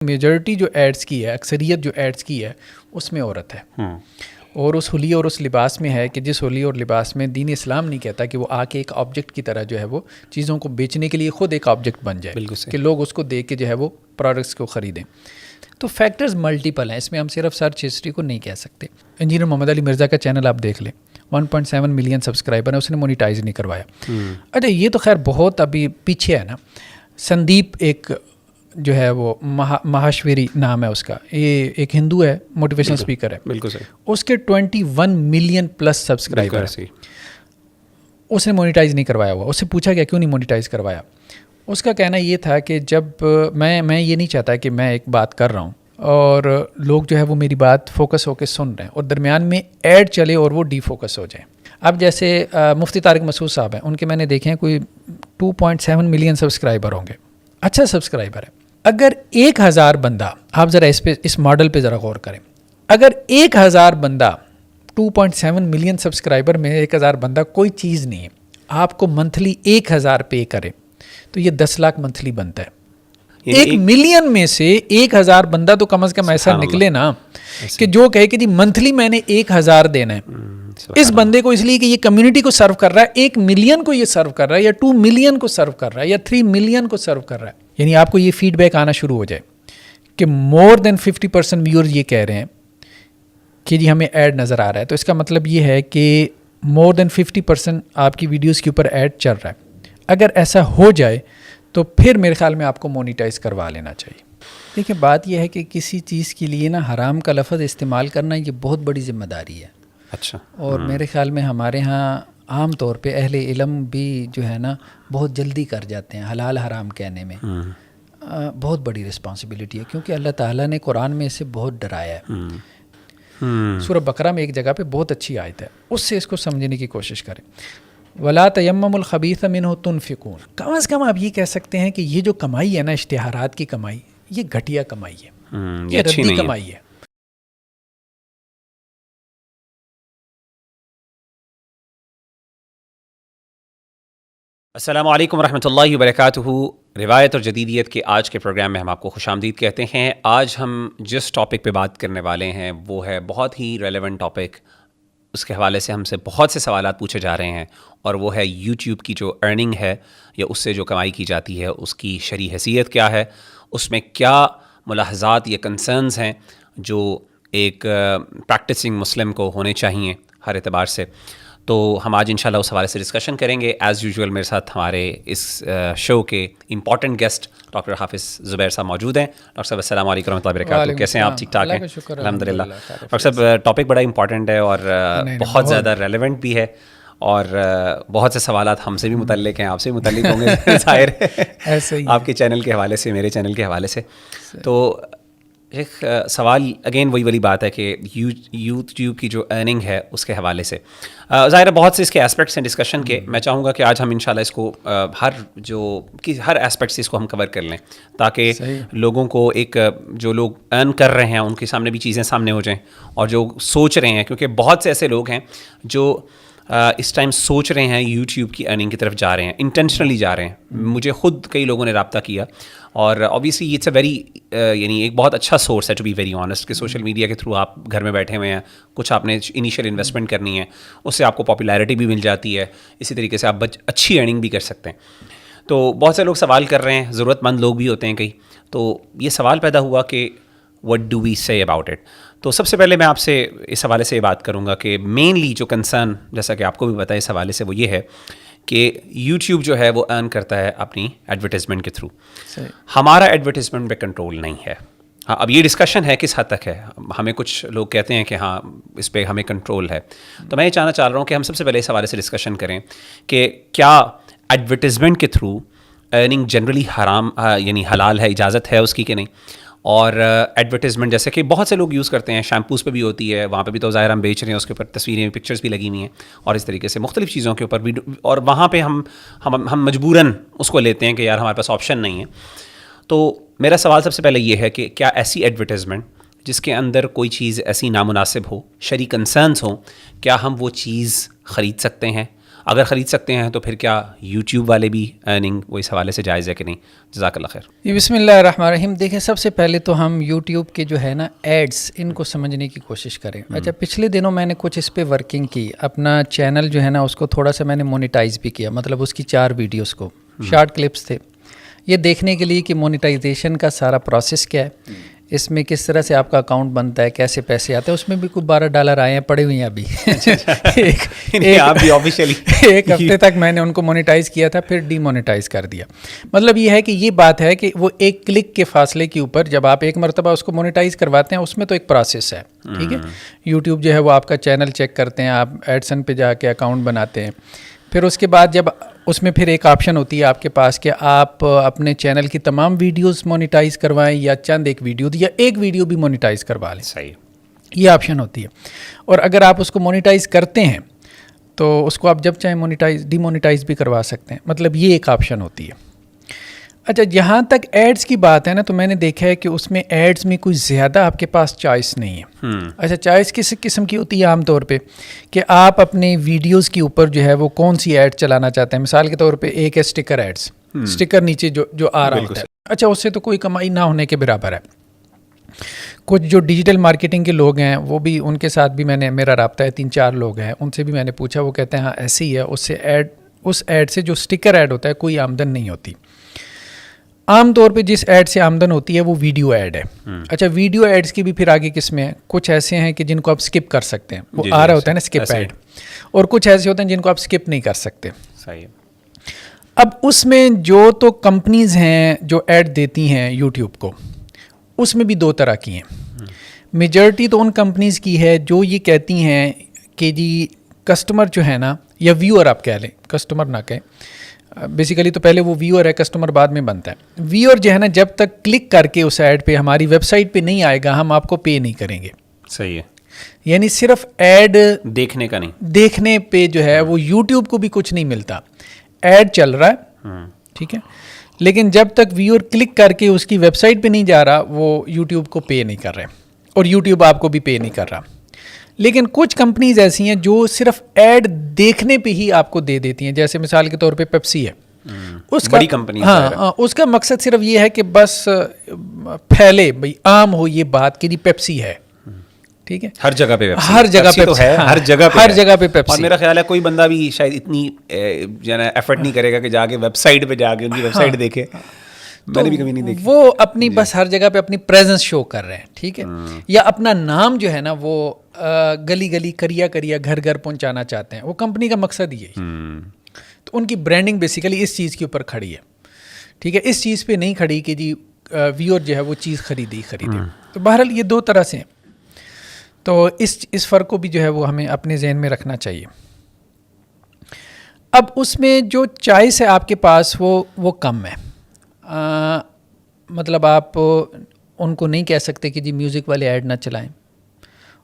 Majority جو AIDS کی ہے، اکثریت جو ایڈز کی ہے اس میں عورت ہے، اور اس حلیے اور اس لباس میں ہے کہ جس حلیے اور لباس میں دین اسلام نہیں کہتا کہ وہ آ کے ایک آبجیکٹ کی طرح جو ہے وہ چیزوں کو بیچنے کے لیے خود ایک آبجیکٹ بن جائے کہ لوگ اس کو دیکھ کے جو ہے وہ پروڈکٹس کو خریدیں. تو فیکٹرز ملٹیپل ہیں، اس میں ہم صرف سرچ ہسٹری کو نہیں کہہ سکتے. انجینئر محمد علی مرزا کا چینل آپ دیکھ لیں، 1.7 ملین سبسکرائبر ہیں، اس نے مونیٹائز نہیں کروایا. اچھا یہ تو خیر بہت ابھی پیچھے ہے نا. سندیپ ایک جو ہے وہ مہاشوری نام ہے اس کا، یہ ایک ہندو ہے، موٹیویشنل اسپیکر ہے، بالکل صحیح. اس کے 21 ملین پلس سبسکرائبر ہیں. اس نے مونیٹائز نہیں کروایا ہوا. اس سے پوچھا گیا کیوں نہیں مونیٹائز کروایا؟ اس کا کہنا یہ تھا کہ جب میں یہ نہیں چاہتا کہ میں ایک بات کر رہا ہوں اور لوگ جو ہے وہ میری بات فوکس ہو کے سن رہے ہیں اور درمیان میں ایڈ چلے اور وہ ڈی فوکس ہو جائیں. اب جیسے مفتی طارق مسعود صاحب ہیں، ان کے میں نے دیکھے ہیں کوئی 2.7 ملین سبسکرائبر ہوں گے، اچھا سبسکرائبر ہے. اگر 1000 بندہ، آپ ذرا اس ماڈل پہ ذرا غور کریں، اگر 1000 بندہ 2.7 ملین سبسکرائبر میں 1000 بندہ کوئی چیز نہیں ہے، آپ کو منتھلی 1000 پے کرے تو یہ 10 لاکھ منتھلی بنتا ہے. 1 ملین میں سے 1000 بندہ تو کم از کم ایسا نکلے نا کہ جو کہے کہ جی منتھلی میں نے 1000 دینا ہے اس بندے کو، اس لیے کہ یہ کمیونٹی کو سرو کر رہا ہے، 1 ملین کو یہ سرو کر رہا ہے یا 2 ملین کو سرو کر رہا ہے یا 3 ملین کو سرو کر رہا ہے. یعنی آپ کو یہ فیڈ بیک آنا شروع ہو جائے کہ مور دین 50% ویورز یہ کہہ رہے ہیں کہ جی ہمیں ایڈ نظر آ رہا ہے. تو اس کا مطلب یہ ہے کہ مور دین 50% آپ کی ویڈیوز کے اوپر ایڈ چل رہا ہے. اگر ایسا ہو جائے تو پھر میرے خیال میں آپ کو مونیٹائز کروا لینا چاہیے. دیکھیں بات یہ ہے کہ کسی چیز کے لیے نا حرام کا لفظ استعمال کرنا یہ بہت بڑی ذمہ داری ہے. اچھا. اور میرے خیال میں ہمارے ہاں عام طور پہ اہل علم بھی جو ہے نا بہت جلدی کر جاتے ہیں حلال حرام کہنے میں. بہت بڑی رسپانسبلٹی ہے کیونکہ اللہ تعالیٰ نے قرآن میں اسے بہت ڈرایا ہے. سورہ بقرہ میں ایک جگہ پہ بہت اچھی آیت ہے، اس سے اس کو سمجھنے کی کوشش کریں. وَلَا تَيَمَّمُوا الْخَبِيثَ مِنْهُ تُنْفِقُونَ. کم از کم آپ یہ کہہ سکتے ہیں کہ یہ جو کمائی ہے نا اشتہارات کی کمائی، یہ گھٹیا کمائی ہے، یہ ردی کمائی ہے. السلام علیکم ورحمۃ اللہ وبرکاتہ. روایت اور جدیدیت کے آج کے پروگرام میں ہم آپ کو خوش آمدید کہتے ہیں. آج ہم جس ٹاپک پہ بات کرنے والے ہیں وہ ہے بہت ہی ریلیونٹ ٹاپک. اس کے حوالے سے ہم سے بہت سے سوالات پوچھے جا رہے ہیں اور وہ ہے یوٹیوب کی جو ارننگ ہے یا اس سے جو کمائی کی جاتی ہے اس کی شرعی حیثیت کیا ہے، اس میں کیا ملاحظات یا کنسرنز ہیں جو ایک پریکٹسنگ مسلم کو ہونے چاہیے ہر اعتبار سے. تو ہم آج انشاءاللہ اس حوالے سے ڈسکشن کریں گے. ایز یوزول میرے ساتھ ہمارے اس شو کے امپورٹنٹ گیسٹ ڈاکٹر حافظ زبیر صاحب موجود ہیں. ڈاکٹر صاحب السلام علیکم ورحمۃ اللہ وبرکاتہ. کیسے ہیں آپ؟ ٹھیک ٹھاک ہیں الحمد للہ. ڈاکٹر صاحب ٹاپک بڑا امپورٹنٹ ہے اور بہت زیادہ ریلیونٹ بھی ہے اور بہت سے سوالات ہم سے بھی متعلق ہیں، آپ سے بھی متعلق ہوں گے ظاہر ہے آپ کے چینل کے حوالے سے، میرے چینل کے حوالے سے. تو ایک سوال اگین وہی والی بات ہے کہ یوٹیوب کی جو ارننگ ہے اس کے حوالے سے ظاہر ہے بہت سے اس کے اسپیکٹس ہیں ڈسکشن کے. میں چاہوں گا کہ آج ہم انشاءاللہ اس کو ہر اسپیکٹ سے اس کو ہم کور کر لیں تاکہ لوگوں کو ایک جو لوگ ارن کر رہے ہیں ان کے سامنے بھی چیزیں سامنے ہو جائیں اور جو سوچ رہے ہیں، کیونکہ بہت سے ایسے لوگ ہیں جو اس ٹائم سوچ رہے ہیں یوٹیوب کی ارننگ کی طرف جا رہے ہیں، انٹینشنلی جا رہے ہیں. مجھے خود کئی لوگوں نے رابطہ کیا اور اوبیسلی اٹس اے ویری یعنی ایک بہت اچھا سورس ہے ٹو بی ویری آنیسٹ کہ سوشل میڈیا کے تھرو آپ گھر میں بیٹھے ہوئے ہیں، کچھ آپ نے انیشیل انویسٹمنٹ کرنی ہے، اس سے آپ کو پاپولیرٹی بھی مل جاتی ہے، اسی طریقے سے آپ اچھی ارننگ بھی کر سکتے ہیں. تو بہت سے لوگ سوال کر رہے ہیں، ضرورت مند لوگ بھی ہوتے ہیں کئی. تو یہ سوال پیدا ہوا کہ وٹ ڈو وی سے اباؤٹ اٹ. تو سب سے پہلے میں آپ سے اس حوالے سے یہ بات کروں گا کہ مینلی جو کنسرن جیسا کہ آپ کو بھی پتہ ہے اس حوالے سے وہ یہ ہے کہ یوٹیوب جو ہے وہ ارن کرتا ہے اپنی ایڈورٹیزمنٹ کے تھرو. ہمارا ایڈورٹیزمنٹ پہ کنٹرول نہیں ہے. ہاں اب یہ ڈسکشن ہے کس حد تک ہے. ہمیں کچھ لوگ کہتے ہیں کہ ہاں اس پہ ہمیں کنٹرول ہے. تو میں یہ چاہنا چاہ رہا ہوں کہ ہم سب سے پہلے اس حوالے سے ڈسکشن کریں کہ کیا ایڈورٹیزمنٹ کے تھرو ارننگ جنرلی حرام یعنی حلال ہے، اجازت ہے اس کی کہ نہیں. اور ایڈورٹیزمنٹ جیسے کہ بہت سے لوگ یوز کرتے ہیں، شیمپوز پہ بھی ہوتی ہے، وہاں پہ بھی تو ظاہر ہم بیچ رہے ہیں، اس کے اوپر تصویریں پکچرز بھی لگی ہوئی ہیں اور اس طریقے سے مختلف چیزوں کے اوپر بھی، اور وہاں پہ ہم مجبوراً اس کو لیتے ہیں کہ یار ہمارے پاس آپشن نہیں ہے. تو میرا سوال سب سے پہلے یہ ہے کہ کیا ایسی ایڈورٹیزمنٹ جس کے اندر کوئی چیز ایسی نامناسب ہو، شرعی کنسرنز ہوں، کیا ہم وہ چیز خرید سکتے ہیں؟ اگر خرید سکتے ہیں تو پھر کیا یوٹیوب والے بھی ارننگ وہ اس حوالے سے جائز ہے کہ نہیں؟ جزاک اللہ خیر. بسم اللہ الرحمن الرحیم. دیکھیں سب سے پہلے تو ہم یوٹیوب کے جو ہے نا ایڈس ان کو سمجھنے کی کوشش کریں. اچھا پچھلے دنوں میں نے کچھ اس پہ ورکنگ کی, اپنا چینل جو ہے نا اس کو تھوڑا سا میں نے مونیٹائز بھی کیا, مطلب اس کی 4 ویڈیوز کو شارٹ کلپس تھے, یہ دیکھنے کے لیے کہ مونیٹائزیشن کا سارا پروسیس کیا ہے, اس میں کس طرح سے آپ کا اکاؤنٹ بنتا ہے, کیسے پیسے آتے ہیں. اس میں بھی کوئی $12 آئے ہیں, پڑے ہوئے ہیں ابھی. ایک ہفتے تک میں نے ان کو مونیٹائز کیا تھا, پھر ڈی مونیٹائز کر دیا. مطلب یہ ہے کہ یہ بات ہے کہ وہ ایک کلک کے فاصلے کے اوپر جب آپ ایک مرتبہ اس کو مونیٹائز کرواتے ہیں, اس میں تو ایک پروسیس ہے, ٹھیک ہے. یوٹیوب جو ہے وہ آپ کا چینل چیک کرتے ہیں, آپ ایڈسن پہ جا کے اکاؤنٹ بناتے ہیں, پھر اس کے بعد جب اس میں پھر ایک آپشن ہوتی ہے آپ کے پاس کہ آپ اپنے چینل کی تمام ویڈیوز مونیٹائز کروائیں یا چند ایک ویڈیو یا ایک ویڈیو بھی مونیٹائز کروا لیں. صحیح, یہ آپشن ہوتی ہے. اور اگر آپ اس کو مونیٹائز کرتے ہیں تو اس کو آپ جب چاہیں ڈی مونیٹائز بھی کروا سکتے ہیں. مطلب یہ ایک آپشن ہوتی ہے. اچھا جہاں تک ایڈز کی بات ہے نا, تو میں نے دیکھا ہے کہ اس میں ایڈز میں کوئی زیادہ آپ کے پاس چوائس نہیں ہے. اچھا چوائس کس قسم کی ہوتی ہے عام طور پہ کہ آپ اپنے ویڈیوز کے اوپر جو ہے وہ کون سی ایڈ چلانا چاہتے ہیں. مثال کے طور پہ ایک ہے اسٹیکر ایڈز, اسٹیکر نیچے جو آ رہا ہوتا ہے. اچھا اس سے تو کوئی کمائی نہ ہونے کے برابر ہے. کچھ جو ڈیجیٹل مارکیٹنگ کے لوگ ہیں وہ بھی, ان کے ساتھ بھی میرا رابطہ ہے, 3-4 لوگ ہیں, ان سے بھی میں نے پوچھا, وہ کہتے ہیں ہاں ایسے ہی ہے, اس ایڈ سے جو اسٹیکر ایڈ ہوتا ہے کوئی آمدن نہیں ہوتی. عام طور پہ جس ایڈ سے آمدن ہوتی ہے وہ ویڈیو ایڈ ہے. اچھا ویڈیو ایڈز کی بھی پھر آگے کس میں ہیں, کچھ ایسے ہیں کہ جن کو آپ سکپ کر سکتے ہیں, وہ آ رہا ہوتا ہے نا اسکپ ایڈ, اور کچھ ایسے ہوتے ہیں جن کو آپ سکپ نہیں کر سکتے. صحیح. اب اس میں جو تو کمپنیز ہیں جو ایڈ دیتی ہیں یوٹیوب کو, اس میں بھی 2 طرح کی ہیں. میجورٹی تو ان کمپنیز کی ہے جو یہ کہتی ہیں کہ جی کسٹمر جو ہے نا, یا ویور آپ کہہ لیں, کسٹمر نہ کہیں, بیسیکلی تو پہلے وہ ویور ہے, کسٹمر بعد میں بنتا ہے. ویور جو ہے نا جب تک کلک کر کے اس ایڈ پہ ہماری ویب سائٹ پہ نہیں آئے گا, ہم آپ کو پے نہیں کریں گے. صحیح ہے. یعنی صرف ایڈ دیکھنے کا نہیں, دیکھنے پہ جو ہے وہ یوٹیوب کو بھی کچھ نہیں ملتا. ایڈ چل رہا ہے, ٹھیک ہے, لیکن جب تک ویور کلک کر کے اس کی ویب سائٹ پہ نہیں جا رہا, وہ یوٹیوب کو پے نہیں کر رہے, اور یوٹیوب آپ کو بھی پے نہیں کر رہا. لیکن کچھ کمپنیز ایسی ہیں جو صرف ایڈ دیکھنے پہ ہی آپ کو دے دیتی ہیں. جیسے مثال کے طور پہ پیپسی ہے, اس بڑی کمپنی, ہاں اس کا مقصد صرف یہ ہے کہ بس پھیلے, بھائی عام ہو یہ بات کہ جی پیپسی ہے, ٹھیک ہے, ہر جگہ پہ, ہر جگہ پہ ہے, ہر جگہ پہ پیپسی. اور میرا خیال ہے کوئی بندہ بھی شاید اتنی جو ہے نا ایفرٹ نہیں کرے گا کہ جا کے ویب سائٹ پہ جا کے ان کی ویب سائٹ دیکھے. میں نے بھی کبھی نہیں دیکھی. وہ اپنی بس ہر جگہ پہ اپنی پریزنس شو کر رہے ہیں, ٹھیک ہے, یا اپنا نام جو ہے نا وہ گلی گلی کریا گھر گھر پہنچانا چاہتے ہیں. وہ کمپنی کا مقصد یہی. تو ان کی برانڈنگ بیسیکلی اس چیز کے اوپر کھڑی ہے, ٹھیک ہے, اس چیز پہ نہیں کھڑی کہ جی ویور جو ہے وہ چیز خریدے. تو بہرحال یہ 2 طرح سے ہیں. تو اس فرق کو بھی جو ہے وہ ہمیں اپنے ذہن میں رکھنا چاہیے. اب اس میں جو چوائس ہے آپ کے پاس وہ کم ہے. مطلب آپ ان کو نہیں کہہ سکتے کہ جی میوزک والے ایڈ نہ چلائیں,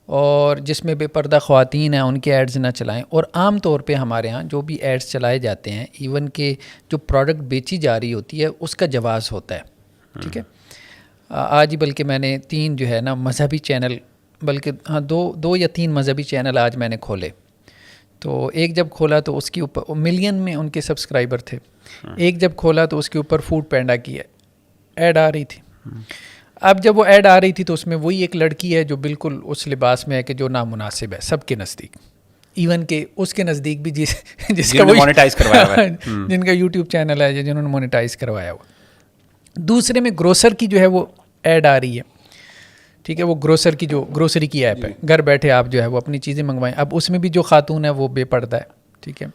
اور جس میں بے پردہ خواتین ہیں ان کے ایڈز نہ چلائیں. اور عام طور پہ ہمارے ہاں جو بھی ایڈز چلائے جاتے ہیں, ایون کہ جو پروڈکٹ بیچی جا رہی ہوتی ہے اس کا جواز ہوتا ہے, ٹھیک ہے. آج ہی بلکہ میں نے 3 جو ہے نا مذہبی چینل, بلکہ ہاں 2 یا 3 مذہبی چینل آج میں نے کھولے. تو ایک جب کھولا تو اس کے اوپر ملین میں ان کے سبسکرائبر تھے. ایک جب کھولا تو اس کے اوپر فوڈ پینڈا کی ایڈ آ رہی تھی. اب جب وہ ایڈ آ رہی تھی تو اس میں وہی ایک لڑکی ہے جو بالکل اس لباس میں ہے کہ جو نامناسب ہے سب کے نزدیک, ایون کہ اس کے نزدیک بھی جس کا مونیٹائز کروایا ہوا ہے, جن کا یوٹیوب چینل ہے, جنہوں نے مونیٹائز کروایا ہوا. دوسرے میں گروسر کی جو ہے وہ ایڈ آ رہی ہے, ٹھیک ہے, وہ گروسری کی ایپ ہے, گھر بیٹھے آپ جو ہے وہ اپنی چیزیں منگوائیں. اب اس میں بھی جو خاتون ہے وہ بے پردہ ہے, ٹھیک ہے.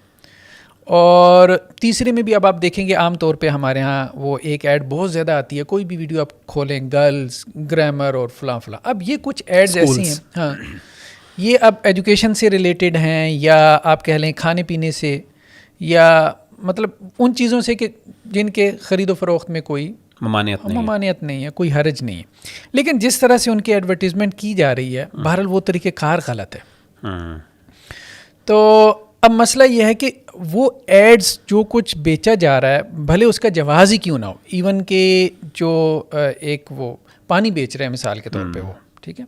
اور تیسرے میں بھی اب آپ دیکھیں گے عام طور پہ ہمارے ہاں وہ ایک ایڈ بہت زیادہ آتی ہے, کوئی بھی ویڈیو آپ کھولیں, گرلز گرامر اور فلاں. اب یہ کچھ ایڈز ایسی ہیں, ہاں یہ اب ایجوکیشن سے ریلیٹڈ ہیں, یا آپ کہہ لیں کھانے پینے سے, یا مطلب ان چیزوں سے کہ جن کے خرید و فروخت میں کوئی ممانعت نہیں ہے, کوئی حرج نہیں ہے. لیکن جس طرح سے ان کی ایڈورٹیزمنٹ کی جا رہی ہے, بہرحال وہ طریقہ کار غلط ہے. تو اب مسئلہ یہ ہے کہ وہ ایڈز جو کچھ بیچا جا رہا ہے, بھلے اس کا جواز ہی کیوں نہ ہو, ایون کہ جو ایک وہ پانی بیچ رہے ہیں مثال کے طور پہ وہ, ٹھیک ہے,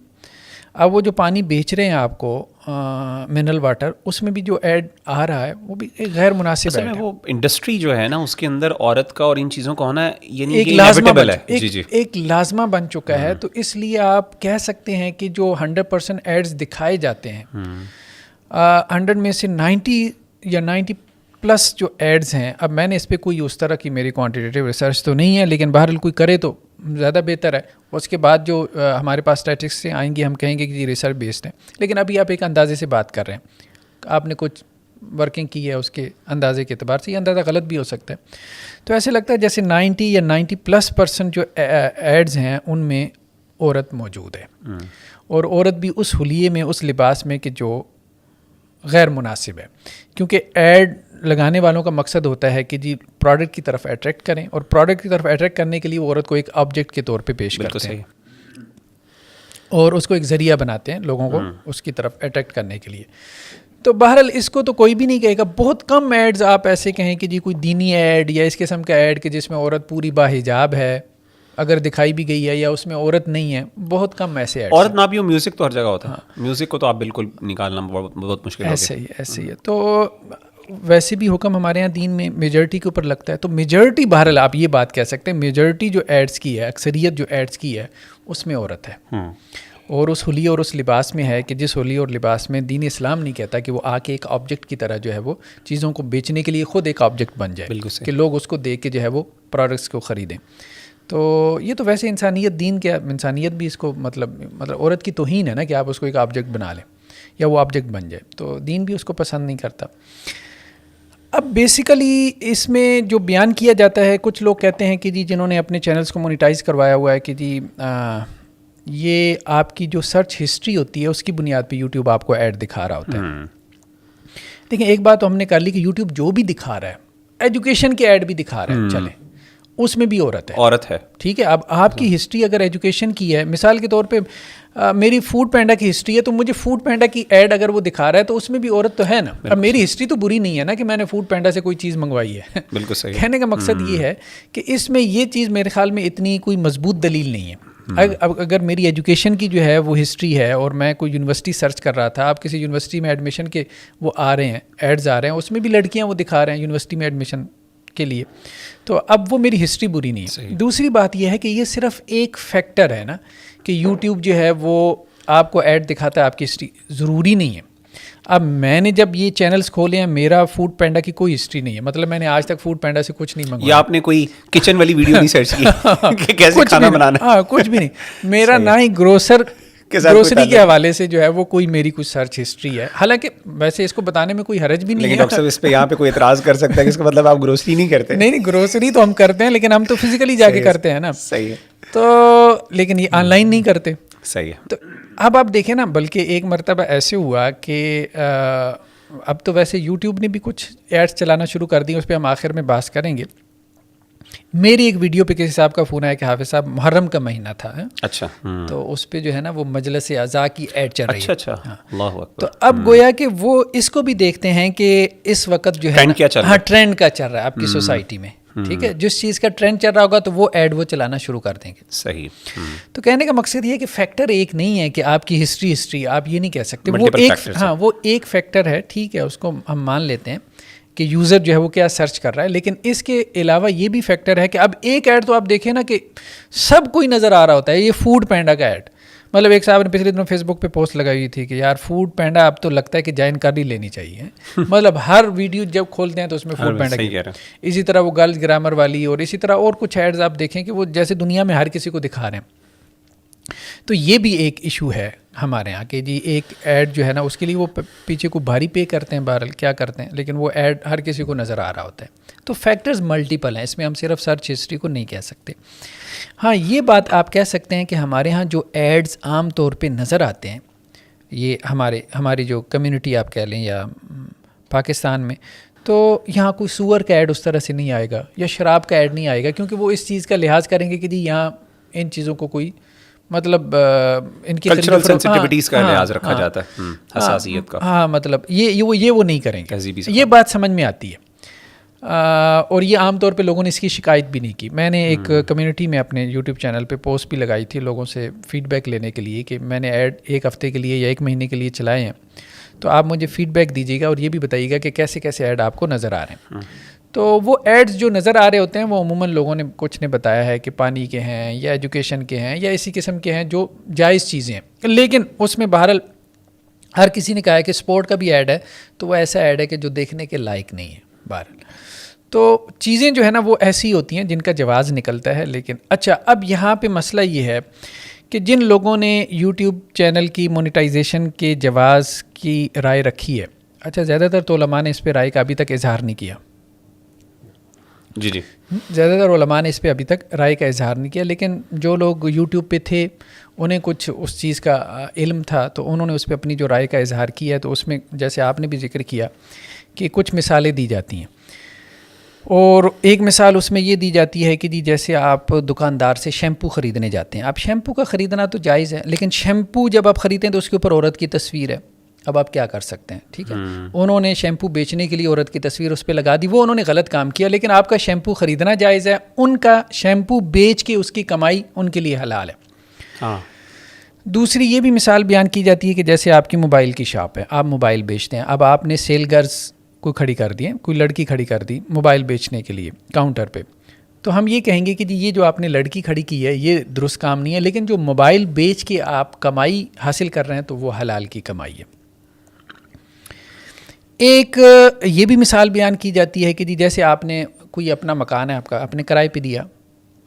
اب وہ جو پانی بیچ رہے ہیں آپ کو, منرل واٹر، اس میں بھی جو ایڈ آ رہا ہے وہ بھی ایک غیر مناسب اصل ایڈ میں ہے. وہ انڈسٹری جو ہے نا اس کے اندر عورت کا اور ان چیزوں کا ہونا یعنی ایک لازمہ بن چکا ہے. تو اس لیے آپ کہہ سکتے ہیں کہ جو 100% ایڈز دکھائے جاتے ہیں 100 میں سے 90 یا 90+ جو ایڈز ہیں، اب میں نے اس پہ کوئی اس طرح کی میری کوانٹیٹیو ریسرچ تو نہیں ہے، لیکن بہرحال کوئی کرے تو زیادہ بہتر ہے. اس کے بعد جو ہمارے پاس اسٹیٹسٹکس سے آئیں گی ہم کہیں گے کہ یہ ریسرچ بیسڈ ہیں، لیکن ابھی آپ ایک اندازے سے بات کر رہے ہیں، آپ نے کچھ ورکنگ کی ہے اس کے اندازے کے اعتبار سے، یہ اندازہ غلط بھی ہو سکتا ہے. تو ایسے لگتا ہے جیسے 90 یا 90+% جو ایڈز ہیں ان میں عورت موجود ہے، اور عورت بھی اس حلیے میں، اس لباس میں کہ جو غیر مناسب ہے. کیونکہ ایڈ لگانے والوں کا مقصد ہوتا ہے کہ جی پروڈکٹ کی طرف اٹریکٹ کریں، اور پروڈکٹ کی طرف اٹریکٹ کرنے کے لیے وہ عورت کو ایک آبجیکٹ کے طور پہ پیش کرتے ہیں اور اس کو ایک ذریعہ بناتے ہیں لوگوں کو اس کی طرف اٹریکٹ کرنے کے لیے. تو بہرحال اس کو تو کوئی بھی نہیں کہے گا. بہت کم ایڈز آپ ایسے کہیں کہ جی کوئی دینی ایڈ یا اس قسم کا ایڈ کہ جس میں عورت پوری باحجاب ہے، اگر دکھائی بھی گئی ہے یا اس میں عورت نہیں ہے، بہت کم ایسے ایڈ. عورت نہ بھی ہو، میوزک تو ہر جگہ ہوتا ہے، میوزک کو تو آپ بالکل نکالنا بہت مشکل ہے. ایسے ہی ہے. تو ویسے بھی حکم ہمارے یہاں دین میں میجورٹی کے اوپر لگتا ہے. تو میجورٹی بہرحال آپ یہ بات کہہ سکتے ہیں، میجورٹی جو ایڈز کی ہے، اکثریت جو ایڈز کی ہے اس میں عورت ہے، اور اس حلیے اور اس لباس میں ہے کہ جس حلیے اور لباس میں دین اسلام نہیں کہتا کہ وہ آ کے ایک آبجیکٹ کی طرح جو ہے وہ چیزوں کو بیچنے کے لیے خود ایک آبجیکٹ بن جائے کہ لوگ اس کو دیکھ کے جو ہے وہ پروڈکٹس کو خریدیں. تو یہ تو ویسے انسانیت، دین کیا انسانیت بھی اس کو مطلب عورت کی توہین ہے نا کہ آپ اس کو ایک آبجیکٹ بنا لیں یا وہ آبجیکٹ بن جائے. تو دین بھی اس کو پسند نہیں کرتا. اب بیسیکلی اس میں جو بیان کیا جاتا ہے، کچھ لوگ کہتے ہیں کہ جی جنہوں نے اپنے چینلز کو مونیٹائز کروایا ہوا ہے کہ جی یہ آپ کی جو سرچ ہسٹری ہوتی ہے اس کی بنیاد پہ یوٹیوب آپ کو ایڈ دکھا رہا ہوتا ہے. دیکھیں ایک بات تو ہم نے کر لی کہ یوٹیوب جو بھی دکھا رہا ہے، ایجوکیشن کے ایڈ بھی دکھا رہا ہے، چلیں اس میں بھی عورت ہے. ٹھیک ہے. اب آپ کی ہسٹری اگر ایجوکیشن کی ہے، مثال کے طور پہ میری فوڈ پینڈا کی ہسٹری ہے، تو مجھے فوڈ پینڈا کی ایڈ اگر وہ دکھا رہا ہے تو اس میں بھی عورت تو ہے نا. اب میری ہسٹری تو بری نہیں ہے نا کہ میں نے فوڈ پینڈا سے کوئی چیز منگوائی ہے. بالکل صحیح. کہنے کا مقصد یہ ہے کہ اس میں یہ چیز میرے خیال میں اتنی کوئی مضبوط دلیل نہیں ہے. اگر میری ایجوکیشن کی جو ہے وہ ہسٹری ہے اور میں کوئی یونیورسٹی سرچ کر رہا تھا، آپ کسی یونیورسٹی میں ایڈمیشن کے وہ آ رہے ہیں، ایڈز آ رہے ہیں، اس میں بھی لڑکیاں وہ دکھا رہے ہیں یونیورسٹی میں ایڈمیشن کے لیے، تو اب وہ میری ہسٹری بری نہیں ہے. دوسری بات یہ ہے کہ یہ صرف ایک فیکٹر ہے نا کہ یوٹیوب جو ہے وہ آپ کو ایڈ دکھاتا ہے، آپ کی ہسٹری ضروری نہیں ہے. اب میں نے جب یہ چینلز کھولے ہیں، میرا فوڈ پینڈا کی کوئی ہسٹری نہیں ہے، مطلب میں نے آج تک فوڈ پینڈا سے کچھ نہیں منگوایا. یا آپ نے کوئی کچن والی ویڈیو نہیں سرچ کی کہ کیسے کھانا بنانا؟ ہاں کچھ بھی نہیں. میرا نہ ہی گروسری کے حوالے سے جو ہے وہ کوئی میری کچھ سرچ ہسٹری ہے. حالانکہ ویسے اس کو بتانے میں کوئی حرج بھی نہیں ہے. لیکن ڈاکٹر صاحب اس پہ یہاں پہ کوئی اعتراض کر سکتا ہے کہ اس کا مطلب آپ گروسری نہیں کرتے. نہیں گروسری تو ہم کرتے ہیں، لیکن ہم تو فزیکلی جا کے کرتے ہیں نا. صحیح ہے. تو لیکن یہ آن لائن نہیں کرتے. صحیح ہے. تو اب آپ دیکھیں نا، بلکہ ایک مرتبہ ایسے ہوا کہ اب تو ویسے یوٹیوب نے بھی کچھ ایڈس چلانا شروع کر دی، اس پہ ہم آخر میں بات کریں گے. میری ایک ویڈیو پہ کسی صاحب کا فون آیا کہ حافظ صاحب محرم کا مہینہ تھا، اچھا، تو اس پہ جو ہے نا وہ مجلس اعضاء کی ایڈ چل رہی ہے. اچھا اللہ اکبر. تو اب گویا کہ وہ اس کو بھی دیکھتے ہیں کہ اس وقت جو ہے ٹرینڈ کا چل رہا ہے آپ کی سوسائٹی میں. ٹھیک ہے، جس چیز کا ٹرینڈ چل رہا ہوگا تو وہ ایڈ وہ چلانا شروع کر دیں گے. صحیح. تو کہنے کا مقصد یہ ہے کہ فیکٹر ایک نہیں ہے کہ آپ کی ہسٹری آپ یہ نہیں کہہ سکتے. وہ ایک فیکٹر ہے، ٹھیک ہے، اس کو ہم مان لیتے ہیں کہ یوزر جو ہے وہ کیا سرچ کر رہا ہے. لیکن اس کے علاوہ یہ بھی فیکٹر ہے کہ اب ایک ایڈ تو آپ دیکھیں نا کہ سب کوئی نظر آ رہا ہوتا ہے. یہ فوڈ پینڈا کا ایڈ، مطلب ایک صاحب نے پچھلے دنوں فیس بک پہ پوسٹ لگائی ہوئی تھی کہ یار فوڈ پینڈا اب تو لگتا ہے کہ جوائن کر ہی لینی چاہیے. مطلب ہر ویڈیو جب کھولتے ہیں تو اس میں فوڈ پینڈا کی. اسی طرح وہ گرلز گرامر والی اور اسی طرح اور کچھ ایڈز آپ دیکھیں کہ وہ جیسے دنیا میں ہر کسی کو دکھا رہے ہیں. تو یہ بھی ایک ایشو ہے ہمارے یہاں کہ جی ایک ایڈ جو ہے نا اس کے لیے وہ پیچھے کو بھاری پے کرتے ہیں، بہرحال کیا کرتے ہیں، لیکن وہ ایڈ ہر کسی کو نظر آ رہا ہوتا ہے. تو فیکٹرز ملٹیپل ہیں، اس میں ہم صرف سرچ ہسٹری کو نہیں کہہ سکتے. ہاں یہ بات آپ کہہ سکتے ہیں کہ ہمارے ہاں جو ایڈز عام طور پہ نظر آتے ہیں، یہ ہماری جو کمیونٹی آپ کہہ لیں یا پاکستان میں، تو یہاں کوئی سور کا ایڈ اس طرح سے نہیں آئے گا یا شراب کا ایڈ نہیں آئے گا، کیونکہ وہ اس چیز کا لحاظ کریں گے کہ جی یہاں ان چیزوں کو کوئی مطلب ان کی کلچرل سینسٹیوٹیز کا لحاظ رکھا جاتا ہے، حساسیت کا. ہاں مطلب یہ وہ نہیں کریں گے. یہ بات سمجھ میں آتی ہے. اور یہ عام طور پہ لوگوں نے اس کی شکایت بھی نہیں کی. میں نے ایک کمیونٹی میں اپنے یوٹیوب چینل پہ پوسٹ بھی لگائی تھی لوگوں سے فیڈ بیک لینے کے لیے کہ میں نے ایڈ ایک ہفتے کے لیے یا ایک مہینے کے لیے چلائے ہیں, تو آپ مجھے فیڈ بیک دیجیے گا اور یہ بھی بتائیے گا کہ کیسے کیسے ایڈ آپ کو نظر آ رہے ہیں. تو وہ ایڈز جو نظر آ رہے ہوتے ہیں وہ عموماً لوگوں نے کچھ نے بتایا ہے کہ پانی کے ہیں یا ایجوکیشن کے ہیں یا اسی قسم کے ہیں جو جائز چیزیں ہیں, لیکن اس میں بہرحال ہر کسی نے کہا ہے کہ سپورٹ کا بھی ایڈ ہے تو وہ ایسا ایڈ ہے کہ جو دیکھنے کے لائق نہیں ہے. بہرحال تو چیزیں جو ہے نا وہ ایسی ہوتی ہیں جن کا جواز نکلتا ہے. لیکن اچھا, اب یہاں پہ مسئلہ یہ ہے کہ جن لوگوں نے یوٹیوب چینل کی مونیٹائزیشن کے جواز کی رائے رکھی ہے, اچھا زیادہ تر تو علماء نے اس پہ رائے کا ابھی تک اظہار نہیں کیا. جی زیادہ تر علماء نے اس پہ ابھی تک رائے کا اظہار نہیں کیا, لیکن جو لوگ یوٹیوب پہ تھے انہیں کچھ اس چیز کا علم تھا تو انہوں نے اس پہ اپنی جو رائے کا اظہار کیا ہے. تو اس میں جیسے آپ نے بھی ذکر کیا کہ کچھ مثالیں دی جاتی ہیں, اور ایک مثال اس میں یہ دی جاتی ہے کہ جی جیسے آپ دکاندار سے شیمپو خریدنے جاتے ہیں, آپ شیمپو کا خریدنا تو جائز ہے, لیکن شیمپو جب آپ خریدیں تو اس کے اوپر عورت کی تصویر ہے. اب آپ کیا کر سکتے ہیں, ٹھیک ہے, انہوں نے شیمپو بیچنے کے لیے عورت کی تصویر اس پہ لگا دی, وہ انہوں نے غلط کام کیا, لیکن آپ کا شیمپو خریدنا جائز ہے, ان کا شیمپو بیچ کے اس کی کمائی ان کے لیے حلال ہے. ہاں. دوسری یہ بھی مثال بیان کی جاتی ہے کہ جیسے آپ کی موبائل کی شاپ ہے, آپ موبائل بیچتے ہیں, اب آپ نے سیل گرز کوئی کھڑی کر دی, کوئی لڑکی کھڑی کر دی موبائل بیچنے کے لیے کاؤنٹر پہ, تو ہم یہ کہیں گے کہ جی یہ جو آپ نے لڑکی کھڑی کی ہے یہ درست کام نہیں ہے, لیکن جو موبائل بیچ کے آپ کمائی حاصل کر رہے ہیں تو وہ حلال کی کمائی ہے. ایک یہ بھی مثال بیان کی جاتی ہے کہ جی جیسے آپ نے کوئی اپنا مکان ہے آپ کا, آپ نے کرائے پہ دیا,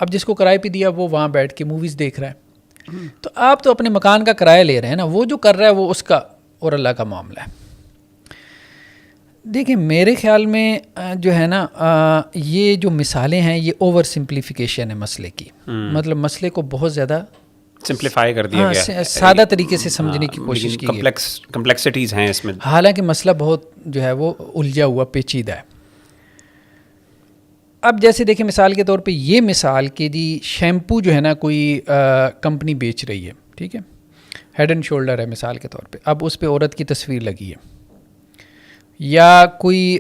اب جس کو کرائے پہ دیا وہ وہاں بیٹھ کے موویز دیکھ رہا ہے, تو آپ تو اپنے مکان کا کرایہ لے رہے ہیں نا, وہ جو کر رہا ہے وہ اس کا اور اللہ کا معاملہ ہے. دیکھیں میرے خیال میں جو ہے نا یہ جو مثالیں ہیں یہ اوور سمپلیفیکیشن ہے مسئلے کی, مطلب مسئلے کو بہت زیادہ سمپلیفائی کر دیا گیا, سادہ طریقے سے سمجھنے کی کوشش کی ہے. کمپلیکسٹیز ہیں اس میں, حالانکہ مسئلہ بہت جو ہے وہ الجھا ہوا پیچیدہ ہے. اب جیسے دیکھیں مثال کے طور پہ یہ مثال کہ جی شیمپو جو ہے نا کوئی کمپنی بیچ رہی ہے, ٹھیک ہے, ہیڈ اینڈ شولڈر ہے مثال کے طور پہ, اب اس پہ عورت کی تصویر لگی ہے, یا کوئی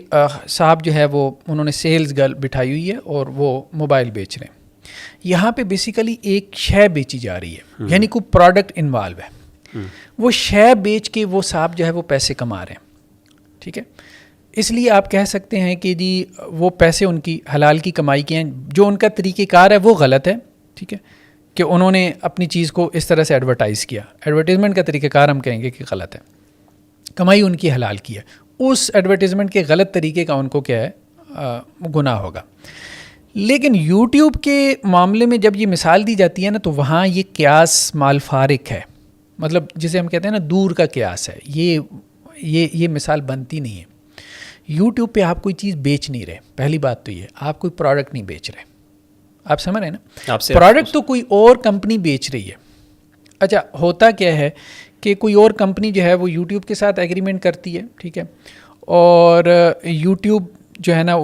صاحب جو ہے وہ انہوں نے سیلز گرل بٹھائی ہوئی ہے اور وہ موبائل بیچ رہے ہیں. یہاں پہ بیسیکلی ایک شے بیچی جا رہی ہے, یعنی کوئی پروڈکٹ انوالو ہے, وہ شے بیچ کے وہ صاحب جو ہے وہ پیسے کما رہے ہیں, ٹھیک ہے. اس لیے آپ کہہ سکتے ہیں کہ جی وہ پیسے ان کی حلال کی کمائی کے ہیں, جو ان کا طریقہ کار ہے وہ غلط ہے, ٹھیک ہے, کہ انہوں نے اپنی چیز کو اس طرح سے ایڈورٹائز کیا, ایڈورٹائزمنٹ کا طریقہ کار ہم کہیں گے کہ غلط ہے, کمائی ان کی حلال کی ہے, اس ایڈورٹائزمنٹ کے غلط طریقے کا ان کو کیا ہے گناہ ہوگا. لیکن یوٹیوب کے معاملے میں جب یہ مثال دی جاتی ہے نا تو وہاں یہ قیاس مال فارق ہے, مطلب جسے ہم کہتے ہیں نا دور کا قیاس ہے, یہ مثال بنتی نہیں ہے. یوٹیوب پہ آپ کوئی چیز بیچ نہیں رہے, پہلی بات تو یہ, آپ کوئی پروڈکٹ نہیں بیچ رہے, آپ سمجھ رہے ہیں نا, پروڈکٹ تو کوئی اور کمپنی بیچ رہی ہے. اچھا ہوتا کیا ہے کہ کوئی اور کمپنی جو ہے وہ یوٹیوب کے ساتھ ایگریمنٹ کرتی ہے, ٹھیک ہے, اور یوٹیوب جو ہے نا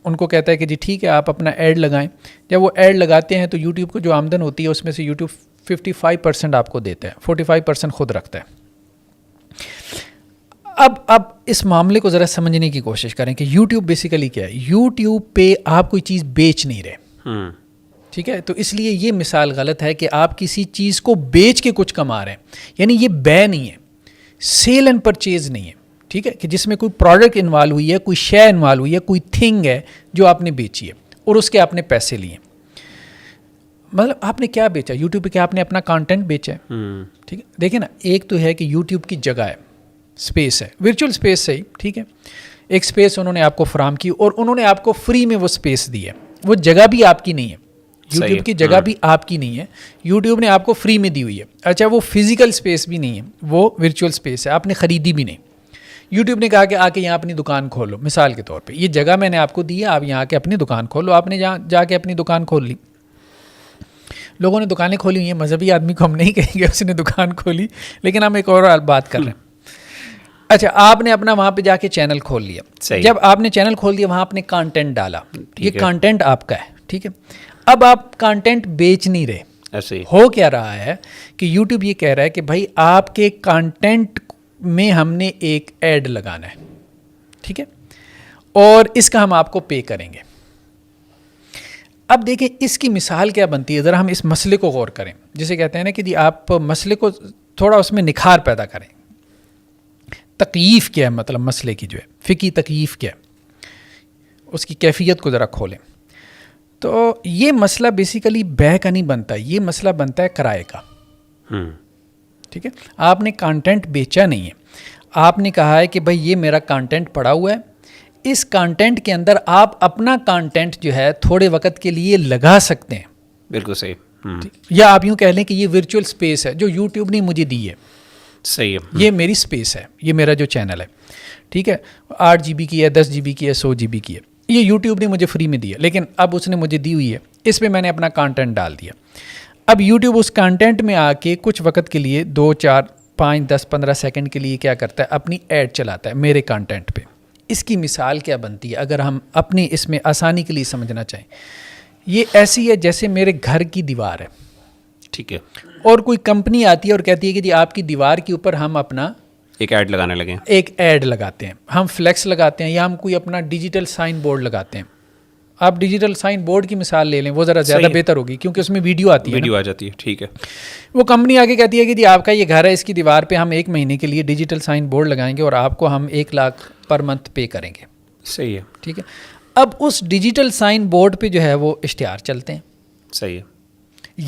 ان کو کہتا ہے کہ جی ٹھیک ہے آپ اپنا ایڈ لگائیں. جب وہ ایڈ لگاتے ہیں تو یوٹیوب کو جو آمدن ہوتی ہے اس میں سے یوٹیوب 55% آپ کو دیتا ہے, 45% خود رکھتا ہے. اب اس معاملے کو ذرا سمجھنے کی کوشش کریں کہ یوٹیوب بیسیکلی کیا ہے. یوٹیوب پہ آپ کوئی چیز بیچ نہیں رہے, ٹھیک ہے, تو اس لیے یہ مثال غلط ہے کہ آپ کسی چیز کو بیچ کے کچھ کما رہے ہیں, یعنی یہ بے نہیں ہے, سیل اینڈ پرچیز نہیں ہے, ٹھیک ہے, کہ جس میں کوئی پروڈکٹ انوالو ہوئی ہے, کوئی شے انوالو ہوئی ہے, کوئی تھنگ ہے جو آپ نے بیچی ہے اور اس کے آپ نے پیسے لیے. مطلب آپ نے کیا بیچا یوٹیوب پہ, کیا آپ نے اپنا کانٹینٹ بیچا ہے, ٹھیک ہے. دیکھیں نا, ایک تو ہے کہ یوٹیوب کی جگہ ہے, اسپیس ہے, ورچوئل اسپیس صحیح, ٹھیک ہے, ایک اسپیس انہوں نے آپ کو فراہم کی اور انہوں نے آپ کو فری میں وہ اسپیس دی ہے, وہ جگہ بھی آپ کی نہیں ہے, یوٹیوب کی جگہ بھی آپ کی نہیں ہے, یوٹیوب نے آپ کو فری میں دی ہوئی ہے. اچھا وہ فزیکل اسپیس بھی نہیں ہے, وہ ورچوئل اسپیس ہے, آپ نے خریدی بھی نہیں. یوٹیوب نے کہا کہ آ کے یہاں اپنی دکان کھولو, مثال کے طور پہ یہ جگہ میں نے آپ کو دی ہے, آپ یہاں کے اپنی دکان کھولو. آپ نے جا کے اپنی دکان کھول لی, لوگوں نے دکانیں کھولی ہوئی ہیں, مذہبی آدمی کو ہم نہیں کہیں گے اس نے دکان کھولی, لیکن ہم ایک اور بات کر رہے ہیں. اچھا آپ نے اپنا وہاں پہ جا کے چینل کھول لیا, جب آپ نے چینل کھول دیا وہاں آپ نے کانٹینٹ ڈالا, یہ کانٹینٹ آپ کا ہے, ٹھیک ہے. اب آپ کانٹینٹ بیچ نہیں رہے, ایسے ہو کیا رہا ہے کہ یوٹیوب یہ کہہ رہا ہے کہ بھائی آپ کے کانٹینٹ میں ہم نے ایک ایڈ لگانا ہے, ٹھیک ہے, اور اس کا ہم آپ کو پے کریں گے. اب دیکھیں اس کی مثال کیا بنتی ہے, ذرا ہم اس مسئلے کو غور کریں. جسے کہتے ہیں نا کہ جی آپ مسئلے کو تھوڑا اس میں نکھار پیدا کریں. تکییف کیا ہے, مطلب مسئلے کی جو ہے فقہی تکییف کیا ہے, اس کی کیفیت کو ذرا کھولیں. تو یہ مسئلہ بیسیکلی بیع کا نہیں بنتا, یہ مسئلہ بنتا ہے کرائے کا. ٹھیک ہے, آپ نے کانٹینٹ بیچا نہیں ہے, آپ نے کہا ہے کہ بھائی یہ میرا کانٹینٹ پڑا ہوا ہے, اس کانٹینٹ کے اندر آپ اپنا کانٹینٹ جو ہے تھوڑے وقت کے لیے لگا سکتے ہیں. بالکل صحیح. یا آپ یوں کہہ لیں کہ یہ ورچوئل اسپیس ہے جو یوٹیوب نے مجھے دی ہے. صحیح ہے. یہ میری اسپیس ہے, یہ میرا جو چینل ہے, ٹھیک ہے, 8 GB کی ہے, 10 GB کی ہے, 100 GB کی ہے, یہ یوٹیوب نے مجھے فری میں دی ہے, لیکن اب اس نے مجھے دی ہوئی ہے, اس پہ میں نے اپنا کانٹینٹ ڈال دیا. اب یوٹیوب اس کانٹینٹ میں آ کے کچھ وقت کے لیے 2 4 5 10 15 سیکنڈ کے لیے کیا کرتا ہے, اپنی ایڈ چلاتا ہے میرے کانٹینٹ پہ. اس کی مثال کیا بنتی ہے اگر ہم اپنی اس میں آسانی کے لیے سمجھنا چاہیں, یہ ایسی ہے جیسے میرے گھر کی دیوار ہے. ٹھیک ہے. اور کوئی کمپنی آتی ہے اور کہتی ہے کہ جی آپ کی دیوار کے اوپر ہم اپنا ایک ایڈ لگانے لگے ہیں, ایک ایڈ لگاتے ہیں, ہم فلیکس لگاتے ہیں, یا ہم کوئی اپنا ڈیجیٹل سائن بورڈ لگاتے ہیں. آپ ڈیجیٹل سائن بورڈ کی مثال لے لیں, وہ ذرا زیادہ بہتر ہوگی کیونکہ اس میں ویڈیو آتی ہے, ویڈیو آ جاتی ہے. ٹھیک ہے. وہ کمپنی آگے کہتی ہے کہ جی آپ کا یہ گھر ہے, اس کی دیوار پہ ہم 1 مہینے کے لیے ڈیجیٹل سائن بورڈ لگائیں گے اور آپ کو ہم 1 لاکھ پر منتھ پے کریں گے. صحیح ہے. ٹھیک ہے. اب اس ڈیجیٹل سائن بورڈ پہ جو ہے وہ اشتہار چلتے ہیں. صحیح ہے.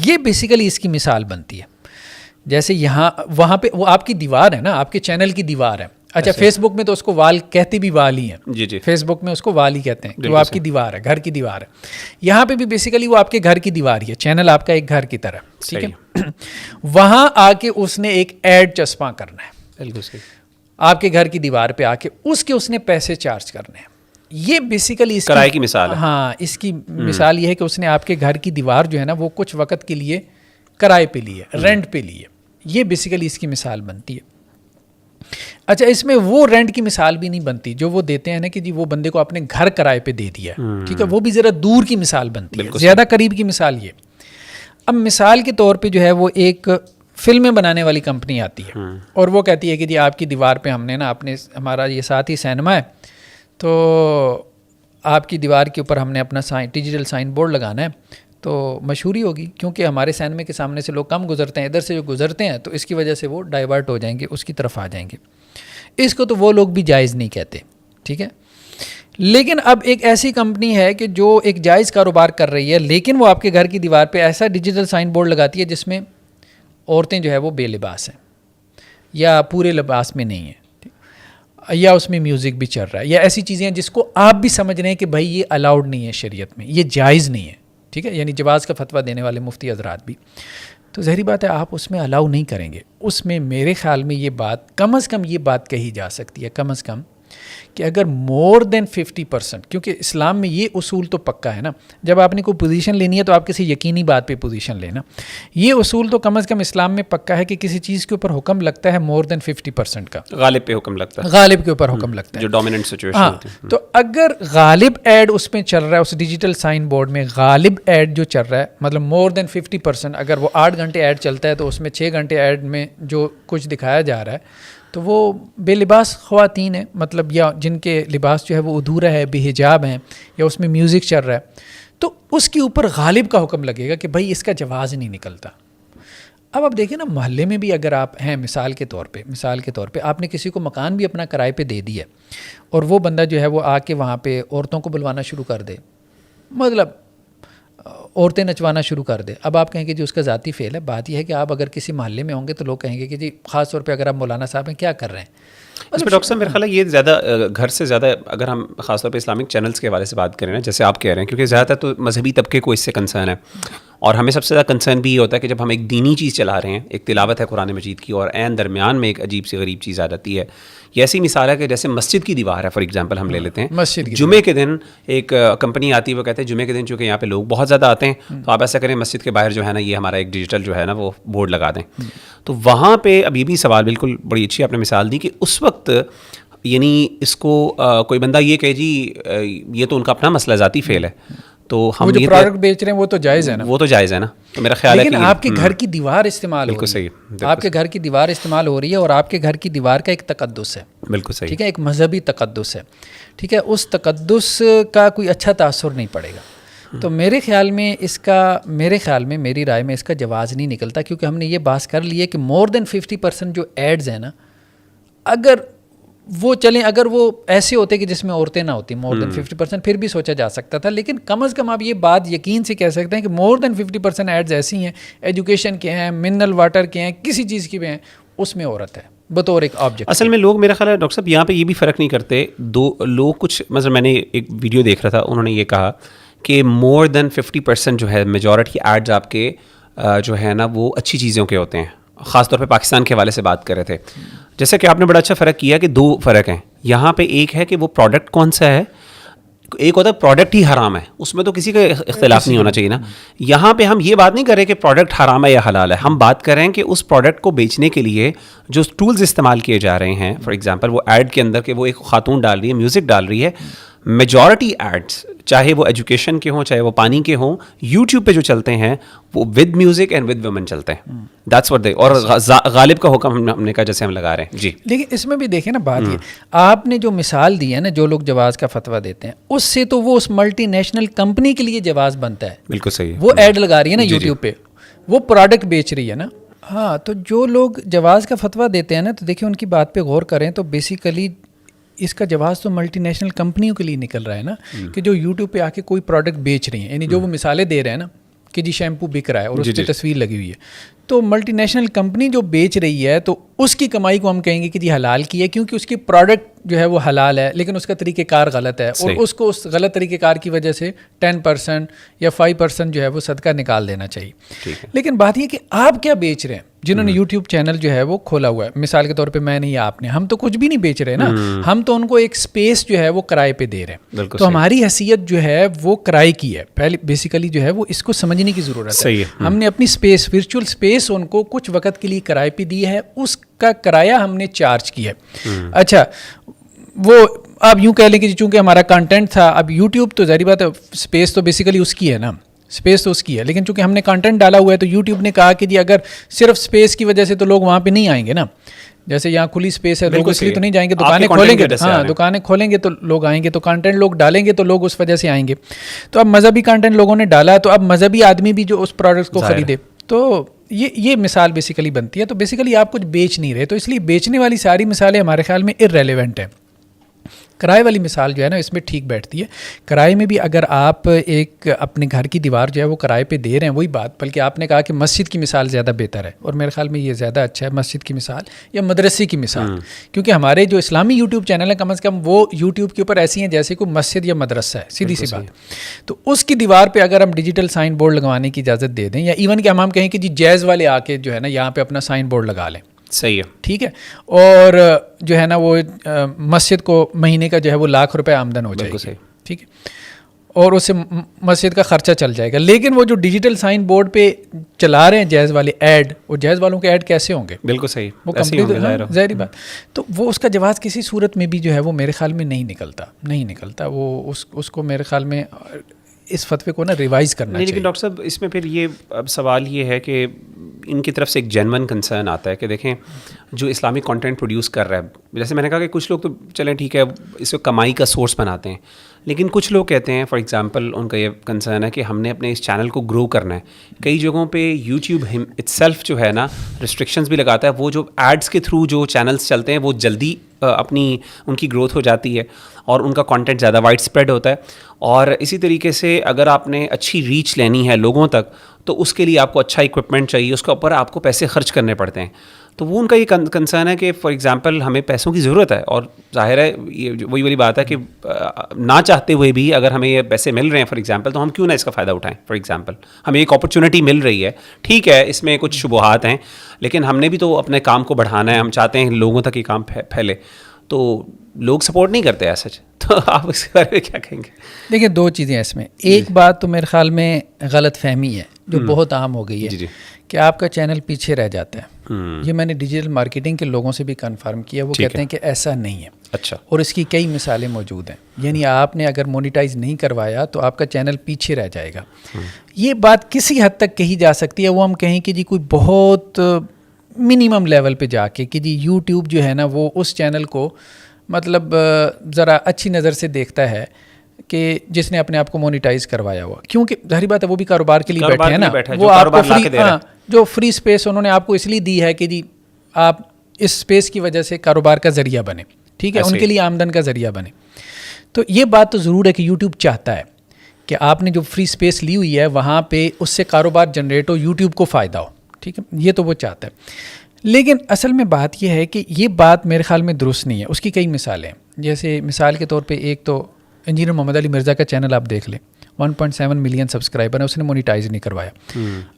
یہ بیسیکلی اس کی مثال بنتی ہے. جیسے یہاں وہاں پہ وہ آپ کی دیوار ہے نا, آپ کے چینل کی دیوار ہے. اچھا, فیس بک میں تو اس کو وال کہتے بھی وال ہی ہیں. جی جی, فیس بک میں اس کو وال ہی کہتے ہیں کہ وہ آپ کی دیوار ہے, گھر کی دیوار ہے. یہاں پہ بھی بیسیکلی وہ آپ کے گھر کی دیوار ہی ہے, چینل آپ کا ایک گھر کی طرح. ٹھیک ہے. وہاں آ کے اس نے ایک ایڈ چسپاں کرنا ہے. بالکل صحیح. آپ کے گھر کی دیوار پہ آ کے اس نے پیسے چارج کرنے ہیں. یہ بیسیکلی اس کرائے کی مثال ہے. ہاں, اس کی مثال یہ ہے کہ اس نے آپ کے گھر کی دیوار جو ہے نا وہ کچھ وقت کے لیے کرائے پہ لی ہے, رینٹ پہ لی ہے. یہ بیسیکلی اس کی مثال بنتی ہے. اچھا, اس میں وہ رینٹ کی مثال بھی نہیں بنتی جو وہ دیتے ہیں نا کہ جی وہ بندے کو اپنے گھر کرائے پہ دے دیا. ٹھیک ہے, وہ بھی ذرا دور کی مثال بنتی ہے, زیادہ قریب کی مثال یہ. اب مثال کے طور پہ جو ہے وہ ایک فلمیں بنانے والی کمپنی آتی ہے اور وہ کہتی ہے کہ جی آپ کی دیوار پہ ہم نے نا ہمارا یہ ساتھ ہی سینما ہے, تو آپ کی دیوار کے اوپر ہم نے اپنا ڈیجیٹل سائن بورڈ لگانا ہے, تو مشہوری ہوگی کیونکہ ہمارے سینمے کے سامنے سے لوگ کم گزرتے ہیں, ادھر سے جو گزرتے ہیں تو اس کی وجہ سے وہ ڈائیورٹ ہو جائیں گے, اس کی طرف آ جائیں گے. اس کو تو وہ لوگ بھی جائز نہیں کہتے. ٹھیک ہے. لیکن اب ایک ایسی کمپنی ہے کہ جو ایک جائز کاروبار کر رہی ہے, لیکن وہ آپ کے گھر کی دیوار پہ ایسا ڈیجیٹل سائن بورڈ لگاتی ہے جس میں عورتیں جو ہے وہ بے لباس ہیں یا پورے لباس میں نہیں ہیں, یا اس میں میوزک بھی چل رہا ہے, یا ایسی چیزیں ہیں جس کو آپ بھی سمجھ رہے ہیں کہ بھائی یہ الاؤڈ نہیں ہے شریعت میں, یہ جائز نہیں ہے. ٹھیک ہے, یعنی جواز کا فتویٰ دینے والے مفتی حضرات بھی. تو ظاہری بات ہے آپ اس میں الاؤ نہیں کریں گے. اس میں میرے خیال میں یہ بات کم از کم یہ بات کہی جا سکتی ہے, کم از کم کہ اگر مور دین 50%, کیونکہ اسلام میں یہ اصول تو پکا ہے نا, جب آپ نے کوئی پوزیشن لینی ہے تو آپ کسی یقینی بات پہ پوزیشن لینا. یہ اصول تو کم از کم اسلام میں پکا ہے کہ کسی چیز کے اوپر حکم لگتا ہے مور دین 50% کا, غالب پہ حکم لگتا ہے, غالب کے اوپر حکم لگتا ہے, جو ڈومیننٹ سچویشن ہوتی ہے. تو اگر غالب ایڈ اس میں چل رہا ہے, اس ڈیجیٹل سائن بورڈ میں غالب ایڈ جو چل رہا ہے, مطلب مور دین 50%, اگر وہ 8 گھنٹے ایڈ چلتا ہے تو اس میں 6 گھنٹے ایڈ میں جو کچھ دکھایا جا رہا ہے تو وہ بے لباس خواتین ہیں, مطلب یا جن کے لباس جو ہے وہ ادھورا ہے, بے حجاب ہیں, یا اس میں میوزک چل رہا ہے, تو اس کے اوپر غالب کا حکم لگے گا کہ بھائی اس کا جواز نہیں نکلتا. اب آپ دیکھیں نا, محلے میں بھی اگر آپ ہیں, مثال کے طور پہ آپ نے کسی کو مکان بھی اپنا کرائے پہ دے دیا اور وہ بندہ جو ہے وہ آ کے وہاں پہ عورتوں کو بلوانا شروع کر دے, مطلب عورتیں نچوانا شروع کر دے. اب آپ کہیں گے جی اس کا ذاتی فعل ہے. بات یہ ہے کہ آپ اگر کسی محلے میں ہوں گے تو لوگ کہیں گے کہ جی خاص طور پہ اگر آپ مولانا صاحب ہیں کیا کر رہے ہیں. اس میں ڈاکٹر صاحب میرا خیال ہے یہ زیادہ گھر سے زیادہ, اگر ہم خاص طور پہ اسلامک چینلز کے حوالے سے بات کریں نا, جیسے آپ کہہ رہے ہیں, کیونکہ زیادہ تر تو مذہبی طبقے کو اس سے کنسرن ہے, اور ہمیں سب سے زیادہ کنسرن بھی یہ ہوتا ہے کہ جب ہم ایک دینی چیز چلا رہے ہیں, ایک تلاوت ہے قرآن مجید کی, اور عین درمیان میں ایک عجیب سی غریب چیز آ جاتی ہے. یہ ایسی مثال ہے کہ جیسے مسجد کی دیوار ہے, فار ایگزامپل ہم لے لیتے ہیں, جمعے کے دن ایک کمپنی آتی ہے, وہ کہتے ہیں جمعے کے دن چونکہ یہاں پہ لوگ بہت زیادہ آتے ہیں تو آپ ایسا کریں مسجد کے باہر جو ہے نا یہ ہمارا ایک ڈیجیٹل جو ہے نا وہ بورڈ لگا دیں. تو وہاں پہ اب یہ بھی سوال, بالکل بڑی اچھی آپ نے مثال دی کہ اس وقت یعنی اس کو کوئی بندہ یہ کہے جی یہ تو ان کا اپنا مسئلہ ذاتی فعل ہے, تو ہم وہ جو پروڈکٹ بیچ رہے ہیں وہ تو جائز ہے نا, وہ تو جائز ہے نا. تو میرا خیال ہے کہ لیکن آپ کے گھر کی دیوار استعمال ہو بالکل رہی ہے, صحیح, آپ کے گھر کی دیوار استعمال ہو رہی ہے, اور آپ کے گھر کی دیوار کا ایک تقدس ہے, بالکل صحیح, ٹھیک ہے, ایک مذہبی تقدس ہے, ٹھیک ہے, اس تقدس کا کوئی اچھا تاثر نہیں پڑے گا. تو میرے خیال میں میری رائے میں اس کا جواز نہیں نکلتا, کیونکہ ہم نے یہ بات کر لی ہے کہ مور دین 50% جو ایڈز ہیں نا, اگر وہ چلیں, اگر وہ ایسے ہوتے کہ جس میں عورتیں نہ ہوتی مور دین 50%, پھر بھی سوچا جا سکتا تھا. لیکن کم از کم آپ یہ بات یقین سے کہہ سکتے ہیں کہ مور دین 50% ایڈز ایسی ہیں, ایجوکیشن کے ہیں, منرل واٹر کے ہیں, کسی چیز کی بھی ہیں, اس میں عورت ہے بطور ایک آبجیکٹ. اصل میں لوگ میرا خیال ہے ڈاکٹر صاحب یہاں پہ یہ بھی فرق نہیں کرتے. دو لوگ کچھ مثلا میں نے ایک ویڈیو دیکھ رہا تھا, انہوں نے یہ کہا کہ مور دین 50% جو ہے میجورٹی ایڈز آپ کے جو ہے نا وہ اچھی چیزوں کے ہوتے ہیں. خاص طور پہ پاکستان کے حوالے سے بات کر رہے تھے, جیسا کہ آپ نے بڑا اچھا فرق کیا کہ دو فرق ہیں یہاں پہ. ایک ہے کہ وہ پروڈکٹ کون سا ہے, ایک ہوتا ہے پروڈکٹ ہی حرام ہے, اس میں تو کسی کا اختلاف نہیں ہونا چاہیے نا. یہاں پہ ہم یہ بات نہیں کر رہے کہ پروڈکٹ حرام ہے یا حلال ہے, ہم بات کر رہے ہیں کہ اس پروڈکٹ کو بیچنے کے لیے جو ٹولز استعمال کیے جا رہے ہیں. فار ایگزامپل وہ ایڈ کے اندر کہ وہ ایک خاتون ڈال رہی ہے, میوزک ڈال رہی ہے, میجورٹی ایڈس چاہے وہ ایجوکیشن کے ہوں چاہے وہ پانی کے ہوں, یوٹیوب پہ جو چلتے ہیں وہ with music and with women چلتے ہیں. دیٹس واٹ دے, اور غالب کا حکم ہم نے کہا جیسے ہم لگا رہے ہیں. جی لیکن اس میں بھی دیکھیں نا بات یہ, آپ نے جو مثال دی ہے نا, جو لوگ جواز کا فتویٰ دیتے ہیں, اس سے تو وہ اس ملٹی نیشنل کمپنی کے لیے جواز بنتا ہے. بالکل صحیح, وہ ایڈ لگا رہی ہے نا یوٹیوب پہ, وہ پروڈکٹ بیچ رہی ہے نا. ہاں, تو جو لوگ جواز کا فتویٰ دیتے ہیں نا, تو دیکھیں ان کی بات پہ غور کریں تو بیسیکلی اس کا جواز تو ملٹی نیشنل کمپنیوں کے لیے نکل رہا ہے نا, کہ جو یوٹیوب پہ آ کے کوئی پروڈکٹ بیچ رہی ہیں, یعنی جو وہ مثالیں دے رہے ہیں نا کہ جی شیمپو بک رہا ہے اور اس پہ تصویر لگی ہوئی ہے, تو ملٹی نیشنل کمپنی جو بیچ رہی ہے تو اس کی کمائی کو ہم کہیں گے کہ جی حلال کی ہے, کیونکہ اس کی پروڈکٹ جو ہے وہ حلال ہے, لیکن اس کا طریقہ کار غلط ہے, اور اس کو اس غلط طریقہ کار کی وجہ سے 10% یا 5% جو ہے وہ صدقہ نکال دینا چاہیے. لیکن بات یہ کہ آپ کیا بیچ رہے ہیں, جنہوں نے یوٹیوب چینل جو ہے وہ کھولا ہوا ہے, مثال کے طور پہ میں نے یا آپ نے, ہم تو کچھ بھی نہیں بیچ رہے نا, ہم تو ان کو ایک اسپیس جو ہے وہ کرائے پہ دے رہے ہیں. تو ہماری حیثیت جو ہے وہ کرائے کی ہے. پہلے بیسیکلی جو ہے وہ اس کو سمجھنے کی ضرورت ہے. ہم نے اپنی اسپیس, ورچوئل اسپیس ان کو کچھ وقت کے لیے کرائے پہ دی ہے, اس کا کرایہ ہم نے چارج کیا ہے. اچھا, وہ آپ یوں کہہ لیں کہ چونکہ ہمارا کنٹینٹ تھا, اب یوٹیوب تو ظاہری بات ہے اسپیس تو بیسیکلی اس کی ہے نا, اسپیس تو اس کی ہے, لیکن چونکہ ہم نے کنٹینٹ ڈالا ہوا ہے تو یوٹیوب نے کہا کہ جی اگر صرف اسپیس کی وجہ سے تو لوگ وہاں پہ نہیں آئیں گے نا, جیسے یہاں کھلی اسپیس ہے, لوگ اس لیے تو نہیں جائیں گے, دکانیں کھولیں گے, ہاں دکانیں کھولیں گے تو لوگ آئیں گے, تو کنٹینٹ لوگ ڈالیں گے تو لوگ اس وجہ سے آئیں گے. تو اب مذہبی کنٹینٹ لوگوں نے ڈالا, تو اب مذہبی آدمی بھی جو اس پروڈکٹ کو خریدے, تو یہ مثال بیسیکلی بنتی ہے. تو بیسیکلی آپ کچھ بیچ نہیں رہے, تو اس لیے بیچنے والی ساری مثالیں ہمارے خیال میں ارریلیونٹ ہیں. کرائے والی مثال جو ہے نا اس میں ٹھیک بیٹھتی ہے. کرائے میں بھی اگر آپ ایک اپنے گھر کی دیوار جو ہے وہ کرائے پہ دے رہے ہیں, وہی بات, بلکہ آپ نے کہا کہ مسجد کی مثال زیادہ بہتر ہے, اور میرے خیال میں یہ زیادہ اچھا ہے, مسجد کی مثال یا مدرسے کی مثال, کیونکہ ہمارے جو اسلامی یوٹیوب چینل ہیں کم از کم وہ یوٹیوب کے اوپر ایسی ہیں جیسے کوئی مسجد یا مدرسہ ہے, سیدھی سی بات. تو اس کی دیوار پہ اگر ہم ڈیجیٹل سائن بورڈ لگوانے کی اجازت دے دیں, یا ایون کہ ہم کہیں کہ جی جیز والے آ کے جو ہے نا یہاں پہ اپنا سائن بورڈ لگا لیں, صحیح ہے, ٹھیک ہے, اور جو ہے نا وہ مسجد کو مہینے کا جو ہے وہ ₹1,00,000 آمدن ہو جائے گی, ٹھیک ہے, اور اس سے مسجد کا خرچہ چل جائے گا. لیکن وہ جو ڈیجیٹل سائن بورڈ پہ چلا رہے ہیں جیز والے ایڈ, وہ جیز والوں کے ایڈ کیسے ہوں گے؟ بالکل صحیح, وہ کمپلیٹ ظاہری بات. تو وہ اس کا جواز کسی صورت میں بھی جو ہے وہ میرے خیال میں نہیں نکلتا. وہ اس کو میرے خیال میں اس فتوے کو نا ریوائز کرنا چاہیے. لیکن ڈاکٹر صاحب اس میں پھر یہ اب سوال یہ ہے کہ ان کی طرف سے ایک جینون کنسرن آتا ہے کہ دیکھیں جو اسلامک کانٹینٹ پروڈیوس کر رہا ہے, جیسے میں نے کہا کہ کچھ لوگ تو چلیں ٹھیک ہے اس کو کمائی کا سورس بناتے ہیں, لیکن کچھ لوگ کہتے ہیں, فار ایگزامپل ان کا یہ کنسرن ہے کہ ہم نے اپنے اس چینل کو گرو کرنا ہے. کئی جگہوں پہ یوٹیوب اٹ سیلف جو ہے نا ریسٹرکشنز بھی لگاتا ہے, وہ جو ایڈس کے تھرو جو چینلس چلتے ہیں وہ جلدی اپنی ان کی گروتھ ہو جاتی ہے اور ان کا کانٹینٹ زیادہ وائڈ اسپریڈ ہوتا ہے. اور اسی طریقے سے اگر آپ نے اچھی ریچ لینی ہے لوگوں تک تو اس کے لیے آپ کو اچھا اکوپمنٹ چاہیے, اس کے اوپر آپ کو پیسے خرچ کرنے پڑتے ہیں. تو وہ ان کا یہ کنسرن ہے کہ فار ایگزامپل ہمیں پیسوں کی ضرورت ہے, اور ظاہر ہے یہ وہی والی بات ہے کہ نہ چاہتے ہوئے بھی اگر ہمیں یہ پیسے مل رہے ہیں فار ایگزامپل, تو ہم کیوں نہ اس کا فائدہ اٹھائیں. فار ایگزامپل ہمیں ایک اپرچونٹی مل رہی ہے, ٹھیک ہے اس میں کچھ شبہات ہیں, لیکن ہم نے بھی تو اپنے کام کو بڑھانا ہے, ہم چاہتے ہیں لوگوں تک یہ کام پھیلے. تو لوگ سپورٹ نہیں کرتے ایسا, تو آپ اس کے بارے میں کیا کہیں گے؟ دیکھیے دو چیزیں اس میں, ایک بات تو میرے خیال میں غلط فہمی ہے جو بہت عام ہو گئی ہے کہ آپ کا چینل پیچھے رہ جاتا ہے. یہ میں نے ڈیجیٹل مارکیٹنگ کے لوگوں سے بھی کنفرم کیا, وہ کہتے ہیں کہ ایسا نہیں ہے. اچھا. اور اس کی کئی مثالیں موجود ہیں. یعنی آپ نے اگر مونیٹائز نہیں کروایا تو آپ کا چینل پیچھے رہ جائے گا. یہ بات کسی حد تک کہی جا سکتی ہے, وہ ہم کہیں کہ جی کوئی بہت منیمم لیول پہ جا کے کہ جی یوٹیوب جو ہے نا وہ اس چینل کو مطلب ذرا اچھی نظر سے دیکھتا ہے کہ جس نے اپنے آپ کو مونیٹائز کروایا ہوا, کیونکہ ظاہری بات ہے وہ بھی کاروبار کے لیے بیٹھے ہیں نا, وہ آپ کو فری, جو فری اسپیس انہوں نے آپ کو اس لیے دی ہے کہ جی آپ اس اسپیس کی وجہ سے کاروبار کا ذریعہ بنے, ٹھیک ہے, ان کے لیے آمدن کا ذریعہ بنے. تو یہ بات تو ضرور ہے کہ یوٹیوب چاہتا ہے کہ آپ نے جو فری اسپیس لی ہوئی ہے وہاں پہ اس سے کاروبار جنریٹ ہو, یوٹیوب کو فائدہ ہو, ٹھیک ہے, یہ تو وہ چاہتا ہے. لیکن اصل میں بات یہ ہے کہ یہ بات میرے خیال میں درست نہیں ہے. اس کی کئی مثالیں ہیں, جیسے مثال کے طور پہ ایک تو انجینئر محمد علی مرزا کا چینل آپ دیکھ لیں, 1.7 ملین سبسکرائبر ہیں, اس نے مونیٹائز نہیں کروایا.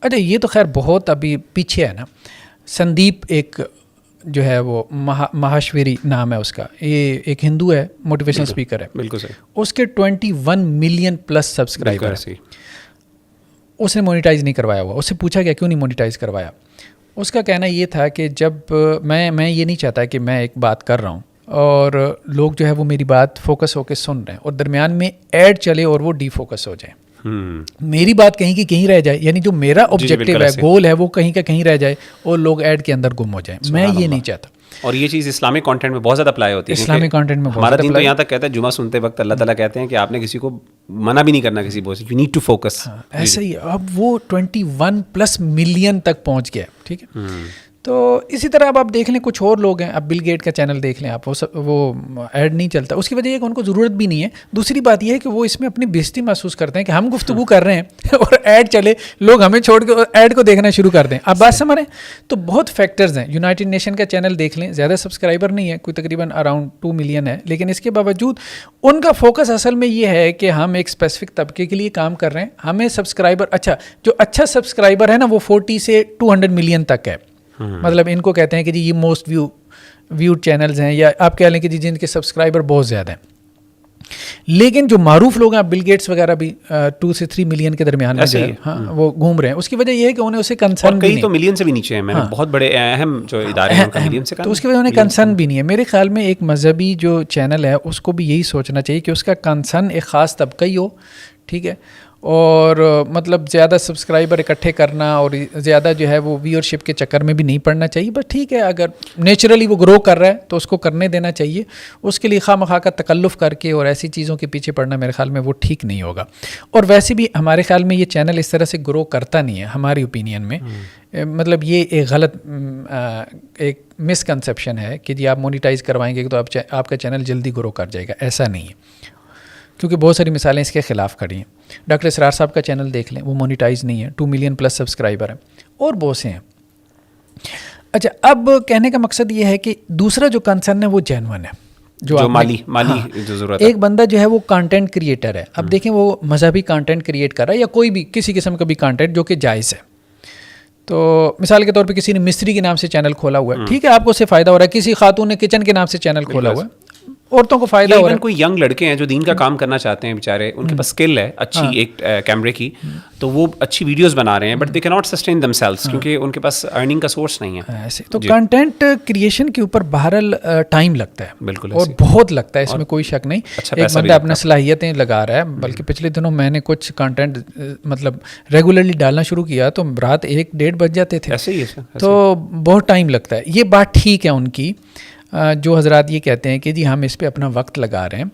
اچھا یہ تو خیر بہت ابھی پیچھے ہے نا. سندیپ ایک جو ہے وہ مہاشوری نام ہے اس کا, یہ ایک ہندو ہے, موٹیویشنل اسپیکر ہے, بالکل صحیح, اس کے 21 ملین پلس سبسکرائبر ہیں. اس نے مونیٹائز نہیں کروایا ہوا. اس سے پوچھا گیا کیوں نہیں مونیٹائز کروایا. اس کا کہنا یہ تھا کہ جب میں یہ نہیں چاہتا کہ میں ایک بات کر رہا ہوں اور لوگ جو ہے وہ میری بات فوکس ہو کے سن رہے ہیں اور درمیان میں ایڈ چلے اور وہ ڈی فوکس ہو جائیں, میری بات کہیں کی کہیں رہ جائے, یعنی جو میرا آبجیکٹیو ہے, گول ہے, وہ کہیں کا کہیں رہ جائے اور لوگ ایڈ کے اندر گم ہو جائیں. میں یہ نہیں چاہتا. اور یہ چیز اسلامک کانٹینٹ میں بہت زیادہ اپلائی ہوتی ہے. اسلامک کانٹینٹ میں ہمارا دین تو یہاں تک کہتا ہے, جمعہ سنتے وقت اللہ تعالیٰ کہتے ہیں کہ آپ نے کسی کو منع بھی نہیں کرنا کسی بات سے, یو نیڈ ٹو فوکس. ایسا ہی اب وہ 21+ ملین تک پہنچ گیا, ٹھیک ہے. تو اسی طرح اب آپ دیکھ لیں کچھ اور لوگ ہیں, اب بل گیٹ کا چینل دیکھ لیں آپ, وہ ایڈ نہیں چلتا. اس کی وجہ یہ کہ ان کو ضرورت بھی نہیں ہے. دوسری بات یہ ہے کہ وہ اس میں اپنی بےزتی محسوس کرتے ہیں کہ ہم گفتگو کر رہے ہیں اور ایڈ چلے, لوگ ہمیں چھوڑ کے ایڈ کو دیکھنا شروع کر دیں. آپ بات سمجھ رہے ہیں. تو بہت فیکٹرز ہیں. یونائٹڈ نیشن کا چینل دیکھ لیں, زیادہ سبسکرائبر نہیں ہے, کوئی تقریباً اراؤنڈ 2 ملین ہے, لیکن اس کے باوجود ان کا فوکس اصل میں یہ ہے کہ ہم ایک اسپیسیفک طبقے کے لیے کام کر رہے ہیں. ہمیں سبسکرائبر جو اچھا سبسکرائبر ہے نا وہ 40 سے 200 ملین تک ہے. مطلب ان کو کہتے ہیں کہ جی یہ موسٹ ویوڈ چینلز ہیں, یا آپ کہہ لیں کہ جی جن کے سبسکرائبر بہت زیادہ ہیں. لیکن جو معروف لوگ ہیں, بل گیٹس وغیرہ بھی 2 سے 3 ملین کے درمیان میں وہ گھوم رہے ہیں. اس کی وجہ یہ ہے کہ انہیں اسے کنسرن بھی نہیں, کئی تو ملین سے بھی نیچے ہیں. میں نے بہت بڑے اہم جو ادارے ہیں ان کا ملین سے کم, تو اس کی وجہ انہیں کنسرن بھی نہیں ہے. میرے خیال میں ایک مذہبی جو چینل ہے اس کو بھی یہی سوچنا چاہیے کہ اس کا کنسرن ایک خاص طبقہ ہی ہو, ٹھیک ہے, اور مطلب زیادہ سبسکرائبر اکٹھے کرنا اور زیادہ جو ہے وہ ویورشپ کے چکر میں بھی نہیں پڑنا چاہیے. بس ٹھیک ہے, اگر نیچرلی وہ گرو کر رہا ہے تو اس کو کرنے دینا چاہیے. اس کے لیے خواہ مخواہ کا تکلف کر کے اور ایسی چیزوں کے پیچھے پڑنا میرے خیال میں وہ ٹھیک نہیں ہوگا. اور ویسے بھی ہمارے خیال میں یہ چینل اس طرح سے گرو کرتا نہیں ہے ہماری اوپینین میں. مطلب یہ ایک غلط ایک مسکنسیپشن ہے کہ جی آپ مونیٹائز کروائیں گے تو آپ کا چینل جلدی گرو کر جائے گا. ایسا نہیں ہے, کیونکہ بہت ساری مثالیں اس کے خلاف کھڑی ہیں. ڈاکٹر اسرار صاحب کا چینل دیکھ لیں, وہ مونیٹائز نہیں ہے, 2 ملین پلس سبسکرائبر ہیں, اور بہت سے ہیں. اچھا, اب کہنے کا مقصد یہ ہے کہ دوسرا جو کنسرن ہے وہ جینون ہے, جو مالی جو ضرورت ہے. ایک بندہ جو ہے وہ کانٹینٹ کریٹر ہے. اب دیکھیں وہ مذہبی کانٹینٹ کریٹ کر رہا ہے یا کوئی بھی کسی قسم کا بھی کانٹینٹ جو کہ جائز ہے. تو مثال کے طور پہ کسی نے مستری کے نام سے چینل کھولا ہوا ہے, ٹھیک ہے, آپ کو اس سے فائدہ ہو رہا ہے. کسی خاتون نے کچن کے نام سے چینل کھولا ہوا ہے, عورتوں کو فائدہ ہو رہا ہے. کوئی ینگ لڑکے ہیں جو دین کا کام کرنا چاہتے ہیں بیچارے, ان کے پاس اسکل ہے اچھی ایک کیمرے کی, تو وہ اچھی ویڈیوز بنا رہے ہیں, بٹ دے کی ناٹ سسٹین دم سیلوز, کیونکہ ان کے پاس ارننگ کا سورس نہیں ہے. ایسے تو کنٹینٹ کریشن کے اوپر بہرحال ٹائم لگتا ہے, بالکل, اور بہت لگتا ہے, اس میں کوئی شک نہیں. ایک بندہ اپنا صلاحیتیں لگا رہا ہے, بلکہ پچھلے دنوں میں نے کچھ کنٹینٹ مطلب ریگولرلی ڈالنا شروع کیا تو رات 1-1:30 بج جاتے تھے. تو بہت ٹائم لگتا ہے. یہ بات ٹھیک ہے ان کی, جو حضرات یہ کہتے ہیں کہ جی ہم اس پہ اپنا وقت لگا رہے ہیں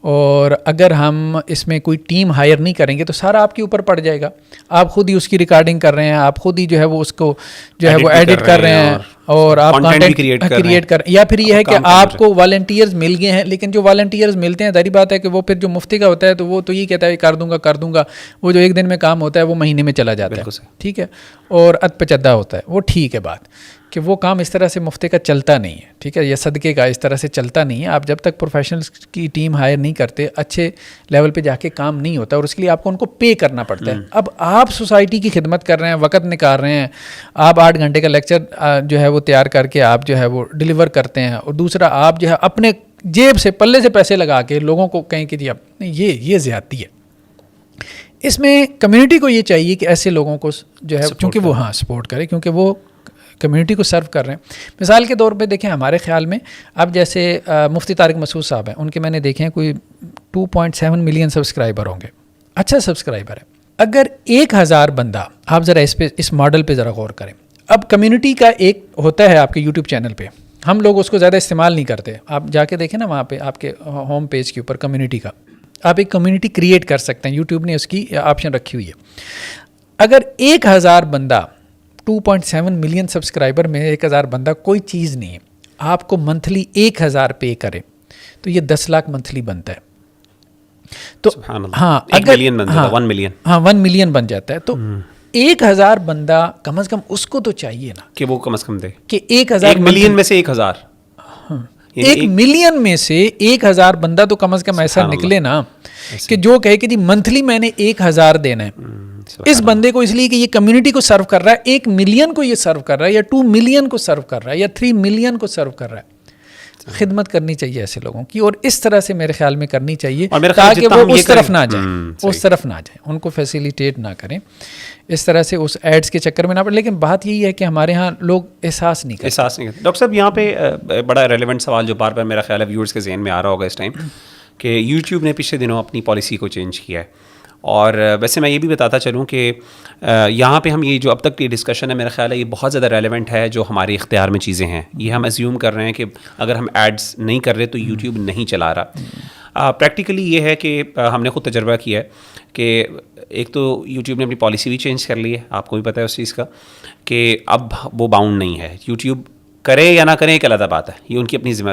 اور اگر ہم اس میں کوئی ٹیم ہائر نہیں کریں گے تو سارا آپ کے اوپر پڑ جائے گا. آپ خود ہی اس کی ریکارڈنگ کر رہے ہیں, آپ خود ہی جو ہے وہ اس کو جو ہے وہ ایڈٹ کر رہے ہیں اور آپ کانٹینٹ کریٹ کر, یا پھر یہ ہے کہ آپ کو والنٹیئرز مل گئے ہیں, لیکن جو والنٹیئرز ملتے ہیں ظاہری بات ہے کہ وہ پھر جو مفتی کا ہوتا ہے تو وہ تو یہ کہتا ہے کر دوں گا, وہ جو ایک دن میں کام ہوتا ہے وہ مہینے میں چلا جاتا ہے, ٹھیک ہے, اور ادپچدا ہوتا ہے. وہ ٹھیک ہے بات کہ وہ کام اس طرح سے مفتی کا چلتا نہیں ہے, ٹھیک ہے, یا صدقے کا اس طرح سے چلتا نہیں ہے. آپ جب تک پروفیشنلز کی ٹیم ہائر نہیں کرتے, اچھے لیول پہ جا کے کام نہیں ہوتا, اور اس کے لیے آپ کو ان کو پے کرنا پڑتا ہے. اب آپ سوسائٹی کی خدمت کر رہے ہیں, وقت نکال رہے ہیں, آپ 8 گھنٹے کا لیکچر جو ہے وہ تیار کر کے آپ جو ہے وہ ڈلیور کرتے ہیں, اور دوسرا آپ جو ہے اپنے جیب سے پلے سے پیسے لگا کے لوگوں کو کہیں کہ جی اب یہ زیادتی ہے. اس میں کمیونٹی کو یہ چاہیے کہ ایسے لوگوں کو جو ہے کیونکہ وہ سپورٹ کرے، کیونکہ وہ کمیونٹی کو سرو کر رہے ہیں. مثال کے طور پہ دیکھیں ہمارے خیال میں اب جیسے مفتی طارق مسعود صاحب ہیں، ان کے میں نے دیکھے ہیں کوئی 2.7 ملین سبسکرائبر ہوں گے، اچھا سبسکرائبر ہے. اگر 1000 بندہ، آپ ذرا اس ماڈل پہ ذرا غور کریں. اب کمیونٹی کا ایک ہوتا ہے آپ کے یوٹیوب چینل پہ، ہم لوگ اس کو زیادہ استعمال نہیں کرتے. آپ جا کے دیکھیں نا وہاں پہ آپ کے ہوم پیج کے اوپر کمیونٹی کا، آپ ایک کمیونٹی کریٹ کر سکتے ہیں، یوٹیوب نے اس کی آپشن رکھی ہوئی ہے. اگر 1000 بندہ 2.7 ملین سبسکرائبر میں 1000 بندہ کوئی چیز نہیں ہے، آپ کو منتھلی 1000 پے کرے تو یہ 10 لاکھ منتھلی بنتا ہے. تو ہاں اگر 1 ملین بن جاتا ہے تو 1000 بندہ کم از کم اس کو تو چاہیے نا کہ وہ کم از کم دے کہ 1000 ملین میں سے 1000 1 ملین میں سے 1000 بندہ تو کم از کم ایسا نکلے نا کہ جو کہے کہ جی منتھلی میں نے 1000 دینا ہے اس بندے کو، اس لیے کہ یہ کمیونٹی کو سرو کر رہا ہے. 1 ملین کو یہ سرو کر رہا ہے یا 2 ملین کو سرو کر رہا ہے یا 3 ملین کو سرو کر رہا ہے. خدمت کرنی چاہیے ایسے لوگوں کی، اور اس طرح سے میرے خیال میں کرنی چاہیے تاکہ وہ اس طرف نہ جائیں، اس طرف نہ جائیں، ان کو فیسیلیٹیٹ نہ کریں اس طرح سے، اس ایڈز کے چکر میں نہ پڑے. لیکن بات یہی ہے کہ ہمارے ہاں لوگ احساس نہیں کرتے. ڈاکٹر صاحب یہاں پہ بڑا ریلیونٹ سوال جو بار بار میرا خیال ہے ویورز کے ذہن میں آ رہا ہوگا اس ٹائم، کہ یوٹیوب نے پچھلے دنوں اپنی پالیسی کو چینج کیا ہے. اور ویسے میں یہ بھی بتاتا چلوں کہ یہاں پہ ہم یہ جو اب تک کی ڈسکشن ہے میرا خیال ہے یہ بہت زیادہ ریلیونٹ ہے جو ہمارے اختیار میں چیزیں ہیں. یہ ہم ایزیوم کر رہے ہیں کہ اگر ہم ایڈز نہیں کر رہے تو یوٹیوب نہیں چلا رہا. پریکٹیکلی یہ ہے کہ ہم نے خود تجربہ کیا ہے کہ ایک تو یوٹیوب نے اپنی پالیسی بھی چینج کر لی ہے، آپ کو بھی پتہ ہے اس چیز کا، کہ اب وہ باؤنڈ نہیں ہے. یوٹیوب کرے یا نہ کریں ایک علیحدہ بات ہے، یہ ان کی اپنی ذمہ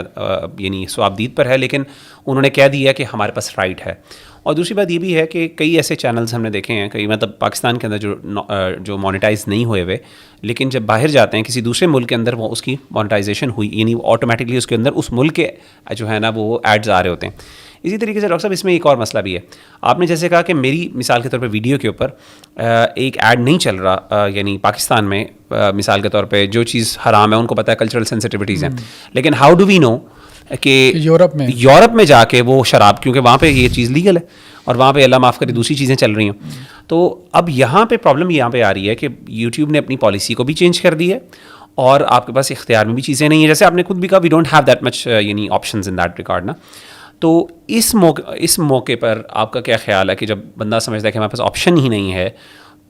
یعنی ثوابدید پر ہے، لیکن انہوں نے کہہ دیا کہ ہمارے پاس رائٹ ہے. اور دوسری بات یہ بھی ہے کہ کئی ایسے چینلز ہم نے دیکھے ہیں، کئی مطلب پاکستان کے اندر جو مانیٹائز نہیں ہوئے ہوئے، لیکن جب باہر جاتے ہیں کسی دوسرے ملک کے اندر وہ اس کی مانیٹائزیشن ہوئی، یعنی آٹومیٹکلی اس کے اندر اس ملک کے جو ہے نا وہ ایڈز آ رہے ہوتے ہیں. اسی طریقے سے ڈاکٹر صاحب اس میں ایک اور مسئلہ بھی ہے. آپ نے جیسے کہا کہ میری مثال کے طور پہ ویڈیو کے اوپر ایک ایڈ نہیں چل رہا، یعنی پاکستان میں مثال کے طور پہ جو چیز حرام ہے ان کو پتہ ہے، کلچرل سینسٹیوٹیز ہیں، لیکن ہاؤ ڈو وی نو کہ یورپ میں جا کے وہ شراب، کیونکہ وہاں پہ یہ چیز لیگل ہے اور وہاں پہ اللہ معاف کرے دوسری چیزیں چل رہی ہیں. تو اب یہاں پہ پرابلم یہاں پہ آ رہی ہے کہ یوٹیوب نے اپنی پالیسی کو بھی چینج کر دی ہے اور آپ کے پاس اختیار میں بھی چیزیں نہیں ہیں. جیسے آپ نے خود بھی کہا we don't have that much یعنی آپشنز ان دیٹ ریکارڈ نا. تو اس موقع پر آپ کا کیا خیال ہے کہ جب بندہ سمجھتا ہے کہ ہمارے پاس آپشن ہی نہیں ہے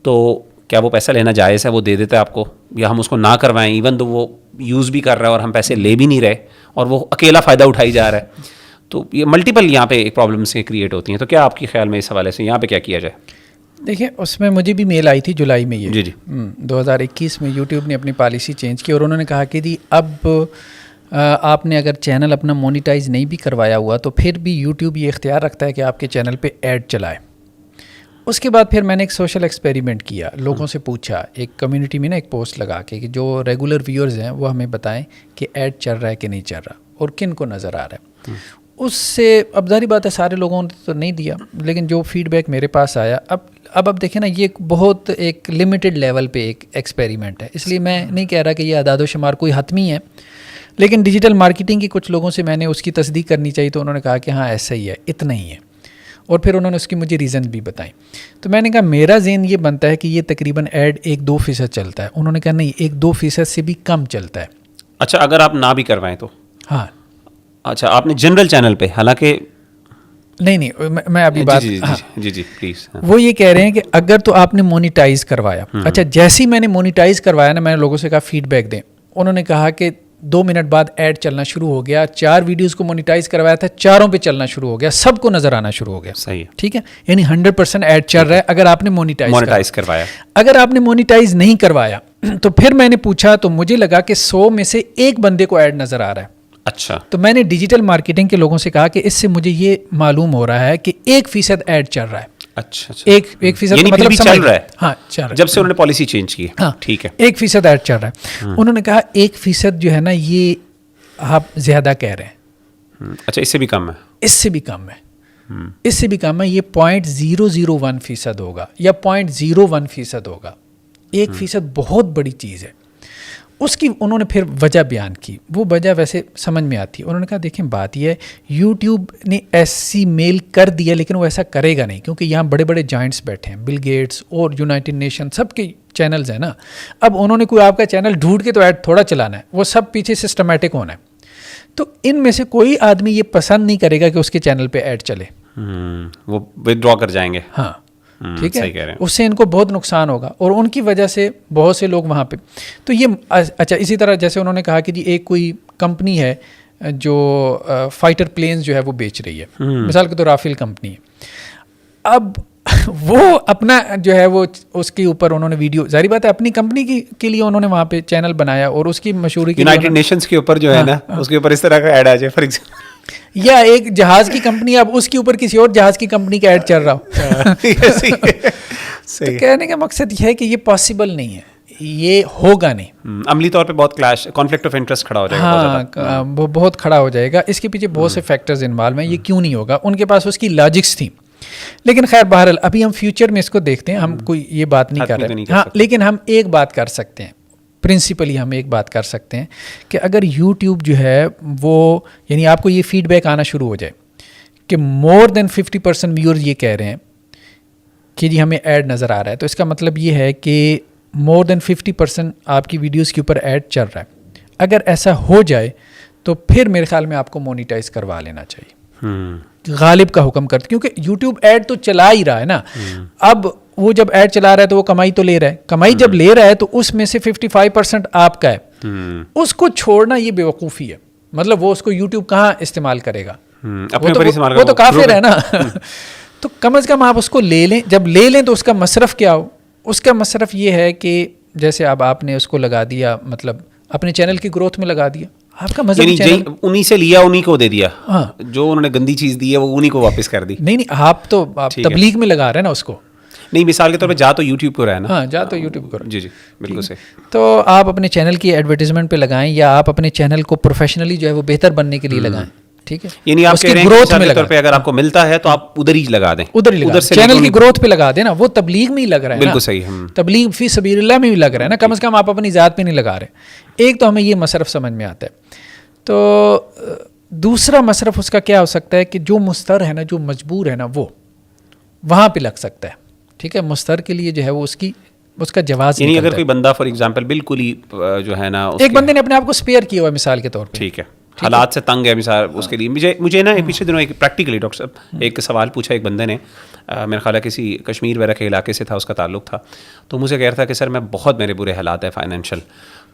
تو کیا وہ پیسہ لینا جائز ہے؟ وہ دے دیتا ہے آپ کو، یا ہم اس کو نہ کروائیں ایون تو وہ یوز بھی کر رہا ہے اور ہم پیسے لے بھی نہیں رہے اور وہ اکیلا فائدہ اٹھائی جا رہا ہے؟ تو یہ ملٹیپل یہاں پہ ایک پرابلم سے کریٹ ہوتی ہیں. تو کیا آپ کے خیال میں اس حوالے سے یہاں پہ کیا کیا جائے؟ دیکھیں اس میں مجھے بھی میل آئی تھی جولائی میں، یہ جی 2021 میں یوٹیوب نے اپنی پالیسی چینج کی اور انہوں نے کہا کہ جی اب آپ نے اگر چینل اپنا مونیٹائز نہیں بھی کروایا ہوا تو پھر بھی یوٹیوب یہ اختیار رکھتا ہے کہ آپ کے چینل پہ ایڈ چلائے. اس کے بعد پھر میں نے ایک سوشل ایکسپیریمنٹ کیا، لوگوں سے پوچھا ایک کمیونٹی میں نا ایک پوسٹ لگا کے کہ جو ریگولر ویورز ہیں وہ ہمیں بتائیں کہ ایڈ چل رہا ہے کہ نہیں چل رہا اور کن کو نظر آ رہا ہے. اس سے اب ظاہری بات ہے سارے لوگوں نے تو نہیں دیا، لیکن جو فیڈ بیک میرے پاس آیا، اب دیکھیں نا یہ بہت ایک لمیٹڈ لیول پہ ایک ایکسپیریمنٹ ہے، اس لیے میں نہیں کہہ رہا کہ یہ اعداد و شمار کوئی حتمی ہے، لیکن ڈیجیٹل مارکیٹنگ کی کچھ لوگوں سے میں نے اس کی تصدیق کرنی چاہیے تو انہوں نے کہا کہ ہاں ایسا ہی ہے، اتنا ہی ہے، اور پھر انہوں نے اس کی مجھے ریزن بھی بتائیں. تو میں نے کہا میرا ذہن یہ بنتا ہے کہ یہ تقریباً ایڈ 1-2% چلتا ہے. انہوں نے کہا نہیں 1-2% سے بھی کم چلتا ہے. اچھا اگر آپ نہ بھی کروائیں تو؟ ہاں. اچھا آپ نے جنرل چینل پہ، حالانکہ نہیں میں ابھی بات جی پلیز، وہ یہ کہہ رہے ہیں کہ اگر تو آپ نے مونیٹائز کروایا، اچھا جیسے ہی میں نے مونیٹائز کروایا نا، میں نے لوگوں سے کہا فیڈ بیک دیں، انہوں نے کہا کہ 2 منٹ بعد ایڈ چلنا شروع ہو گیا. 4 ویڈیوز کو مونیٹائز کروایا تھا، 4 پہ چلنا شروع ہو گیا، سب کو نظر آنا شروع ہو گیا. صحیح ہے، ٹھیک ہے، یعنی 100% ایڈ چل رہا ہے اگر آپ نے مونیٹائز کروایا. اگر آپ نے مونیٹائز نہیں کروایا تو پھر میں نے پوچھا تو مجھے لگا کہ 100 میں سے 1 بندے کو ایڈ نظر آ رہا ہے. اچھا، تو میں نے ڈیجیٹل مارکیٹنگ کے لوگوں سے کہا کہ اس سے مجھے یہ معلوم ہو رہا ہے کہ 1% ایڈ چل رہا ہے. اچھا 1% یعنی مطلب چل رہا ہے. ہاں چل رہا ہے جب سے انہوں نے پالیسی چینج کی. ہاں ٹھیک ہے، 1% ایڈ چل رہا ہے. انہوں نے کہا 1% جو ہے نا یہ آپ زیادہ کہہ رہے ہیں. اچھا اس سے بھی کم ہے؟ اس سے بھی کم ہے، اس سے بھی کم ہے. یہ 0.001% ہوگا یا 0.01% ہوگا. 1% بہت بڑی چیز ہے. اس کی انہوں نے پھر وجہ بیان کی. وہ وجہ ویسے سمجھ میں آتی ہے. انہوں نے کہا دیکھیں بات یہ ہے یوٹیوب نے ایسی میل کر دیا لیکن وہ ایسا کرے گا نہیں, کیونکہ یہاں بڑے بڑے جائنٹس بیٹھے ہیں, بل گیٹس اور یونائٹڈ نیشن سب کے چینلز ہیں نا. اب انہوں نے کوئی آپ کا چینل ڈھونڈ کے تو ایڈ تھوڑا چلانا ہے, وہ سب پیچھے سسٹمیٹک ہونا ہے. تو ان میں سے کوئی آدمی یہ پسند نہیں کرے گا کہ اس کے چینل پہ ایڈ چلے, وہ ودرا کر جائیں گے. ہاں ٹھیک ہے, اس سے ان کو بہت نقصان ہوگا اور ان کی وجہ سے بہت سے لوگ وہاں پہ. تو یہ اچھا, اسی طرح جیسے انہوں نے کہا کہ جی ایک کوئی کمپنی ہے جو فائٹر پلینز جو ہے وہ بیچ رہی ہے, مثال کے طور رافیل کمپنی ہے. اب وہ اپنا جو ہے وہ اس کے اوپر انہوں نے ویڈیو, ظاہری بات ہے اپنی کمپنی کے لیے انہوں نے وہاں پہ چینل بنایا اور اس کی مشہوری یونائٹڈ نیشنز کے اوپر جو ہے نا اس کے اوپر اس طرح کا ایڈ آ جائے فار ایگزامپل, یا ایک جہاز کی کمپنی, اب اس کے اوپر کسی اور جہاز کی کمپنی کا ایڈ چل رہا ہو. تو کہنے کا مقصد یہ ہے کہ یہ پاسبل نہیں ہے, یہ ہوگا نہیں. عملی طور پہ بہت کلیش, کانفلکٹ آف انٹرسٹ کھڑا ہو جائے گا. ہاں وہ بہت کھڑا ہو جائے گا. اس کے پیچھے بہت سے فیکٹرز انوالو ہیں. یہ کیوں نہیں ہوگا, ان کے پاس اس کی لاجکس تھیں. لیکن خیر بہرحال ابھی ہم فیوچر میں اس کو دیکھتے ہیں, ہم کوئی یہ بات نہیں کر رہے. ہاں لیکن ہم ایک بات کر سکتے ہیں, پرنسپلی ہم ایک بات کر سکتے ہیں کہ اگر یوٹیوب جو ہے وہ, یعنی آپ کو یہ فیڈ بیک آنا شروع ہو جائے کہ مور دین 50% ویورز یہ کہہ رہے ہیں کہ جی ہمیں ایڈ نظر آ رہا ہے, تو اس کا مطلب یہ ہے کہ مور دین 50% آپ کی ویڈیوز کے اوپر ایڈ چل رہا ہے. اگر ایسا ہو جائے تو پھر میرے خیال میں آپ کو مونیٹائز کروا لینا چاہیے, غالب کا حکم کرتے, کیونکہ یوٹیوب ایڈ تو چلا ہی رہا ہے نا. اب وہ جب ایڈ چلا رہا ہے تو وہ کمائی تو لے رہا ہے, کمائی جب لے رہا ہے تو اس میں سے 55% آپ کا ہے. اس کو چھوڑنا یہ بیوقوفی ہے, مطلب وہ اس کو یوٹیوب کہاں استعمال کرے گا, وہ تو کافر ہے نا. تو کم از کم آپ اس کو لے لیں, جب لے لیں تو اس کا مصرف کیا ہو, اس کا مصرف یہ ہے کہ جیسے اب آپ نے اس کو لگا دیا, مطلب اپنے چینل کی گروتھ میں لگا دیا, آپ کا مذہبی چینل انہی سے لیا انہی کو دے دیا, جو انہوں نے گندی چیز دی ہے وہ انہی کو واپس کر دی. نہیں آپ تو تبلیغ میں لگا رہے ہیں نا اس کو. نہیں مثال کے طور پہ جا تو یوٹیوب کو رہا ہے نا. ہاں جا تو یوٹیوب کو. جی بالکل صحیح. تو آپ اپنے چینل کی ایڈورٹیزمنٹ پہ لگائیں, یا آپ اپنے چینل کو پروفیشنلی جو ہے وہ بہتر بننے کے لیے لگائیں. ٹھیک ہے, یعنی آپ کہہ رہے ہیں گروتھ کے طور پہ اگر آپ کو ملتا ہے تو آپ ادھر ہی لگا دیں, ادھر سے چینل کی گروتھ پہ لگا دیں نا. وہ تبلیغ میں ہی لگ رہا ہے. بالکل صحیح, تبلیغ فی سبیل اللہ میں بھی لگ رہا ہے نا, کم از کم آپ اپنی ذات پہ نہیں لگا رہے. ایک تو ہمیں یہ مصرف سمجھ میں آتا ہے. تو دوسرا مصرف اس کا کیا ہو سکتا ہے کہ جو مستر ہے نا, جو مجبور ہے نا, وہ وہاں پہ لگ سکتا ہے. ٹھیک ہے, مستر کے لیے جو ہے وہ اس کا جواز, یعنی اگر کوئی بندہ فار ایگزامپل بالکل ہی جو ہے نا, ایک بندے نے اپنے آپ کو اسپیئر کیا ہوا ہے مثال کے طور پہ, ٹھیک ہے, حالات سے تنگ ہے مثال, اس کے لیے مجھے نا پچھلے دنوں ایک پریکٹیکلی ڈاکٹر صاحب ایک سوال پوچھا ایک بندے نے, میرا خیال ہے کسی کشمیر وغیرہ کے علاقے سے تھا, اس کا تعلق تھا. تو مجھے کہہ رہا تھا کہ سر میں بہت میرے برے حالات ہیں فائنینشیل.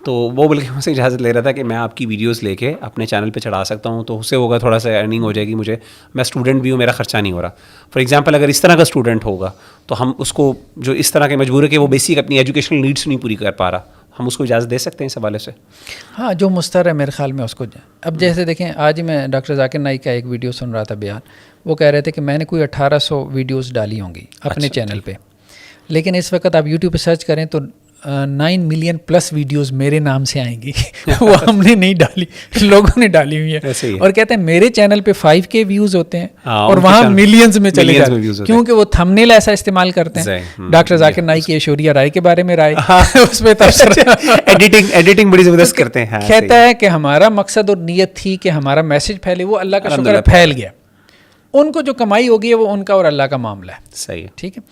تو وہ بلکہ مجھ سے اجازت لے رہا تھا کہ میں آپ کی ویڈیوز لے کے اپنے چینل پہ چڑھا سکتا ہوں, تو اس سے ہوگا تھوڑا سا ارننگ ہو جائے گی مجھے, میں اسٹوڈنٹ بھی ہوں, میرا خرچہ نہیں ہو رہا. فار ایگزامپل اگر اس طرح کا اسٹوڈنٹ ہوگا تو ہم اس کو جو اس طرح کے مجبور ہے کہ وہ بیسک اپنی ایجوکیشنل نیڈس نہیں پوری کر پا رہا, ہم اس کو اجازت دے سکتے ہیں اس حوالے سے. ہاں جو مستر ہے میرے خیال میں اس کو. اب جیسے دیکھیں آج ہی میں ڈاکٹر ذاکر نائک کا ایک ویڈیو سن رہا تھا بیان, وہ کہہ رہے تھے کہ میں نے کوئی 1800 ویڈیوز ڈالی ہوں گی اپنے چینل پہ, لیکن اس وقت آپ یوٹیوب پہ سرچ کریں تو 9 ملین پلس ویڈیوز میرے نام سے آئیں گی. وہ ہم نے نہیں ڈالی, لوگوں نے ڈالی ہوئی ہے, اور کہتے ہیں میرے چینل پہ 5K ویوز ہوتے ہیں اور وہاں ملینز میں چلے جاتے ہیں, کیونکہ وہ تھمبنیل ایسا استعمال کرتے ہیں. ڈاکٹر ذاکر نائک کی ایشوریا رائے کے بارے میں رائے, اس پہ ایڈیٹنگ بڑی زبردست کرتے ہیں. کہتا ہے کہ ہمارا مقصد اور نیت تھی کہ ہمارا میسج پھیلے, وہ اللہ کا شکر ہے پھیل گیا. ان کو جو کمائی ہوگی ہے وہ ان کا اور اللہ کا معاملہ ہے. صحیح ہے, ٹھیک ہے.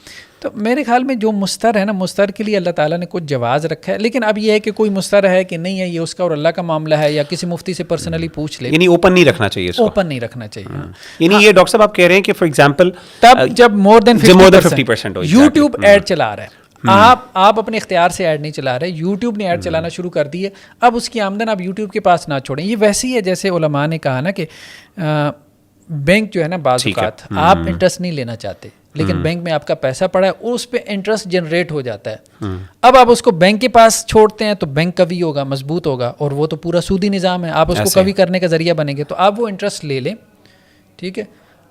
تو میرے خیال میں جو مستر ہے نا, مستر کے لیے اللہ تعالیٰ نے کچھ جواز رکھا ہے. لیکن اب یہ ہے کہ کوئی مستر ہے کہ نہیں ہے, یہ اس کا اور اللہ کا معاملہ ہے, یا کسی مفتی سے پرسنلی پوچھ لے. یعنی اوپن نہیں رکھنا چاہیے, اوپن نہیں رکھنا چاہیے. یعنی یہ ڈاکٹر صاحب آپ کہہ رہے ہیں کہ فار ایگزامپل تب جب مور دین 50% یوٹیوب ایڈ چلا رہا ہے, آپ اپنے اختیار سے ایڈ نہیں چلا رہے, یوٹیوب نے ایڈ چلانا شروع کر دی ہے. اب اس کی آمدن آپ یوٹیوب کے پاس نہ چھوڑیں. یہ ویسے ہی ہے جیسے علماء نے کہا نا کہ بینک جو ہے نا بعض اوقات آپ انٹرسٹ نہیں لینا چاہتے, لیکن بینک میں آپ کا پیسہ پڑا ہے, اس پہ انٹرسٹ جنریٹ ہو جاتا ہے. اب آپ اس کو بینک کے پاس چھوڑتے ہیں تو بینک کبھی ہوگا, مضبوط ہوگا, اور وہ تو پورا سودی نظام ہے, آپ اس کو کبھی کرنے کا ذریعہ بنیں گے. تو آپ وہ انٹرسٹ لے لیں, ٹھیک ہے.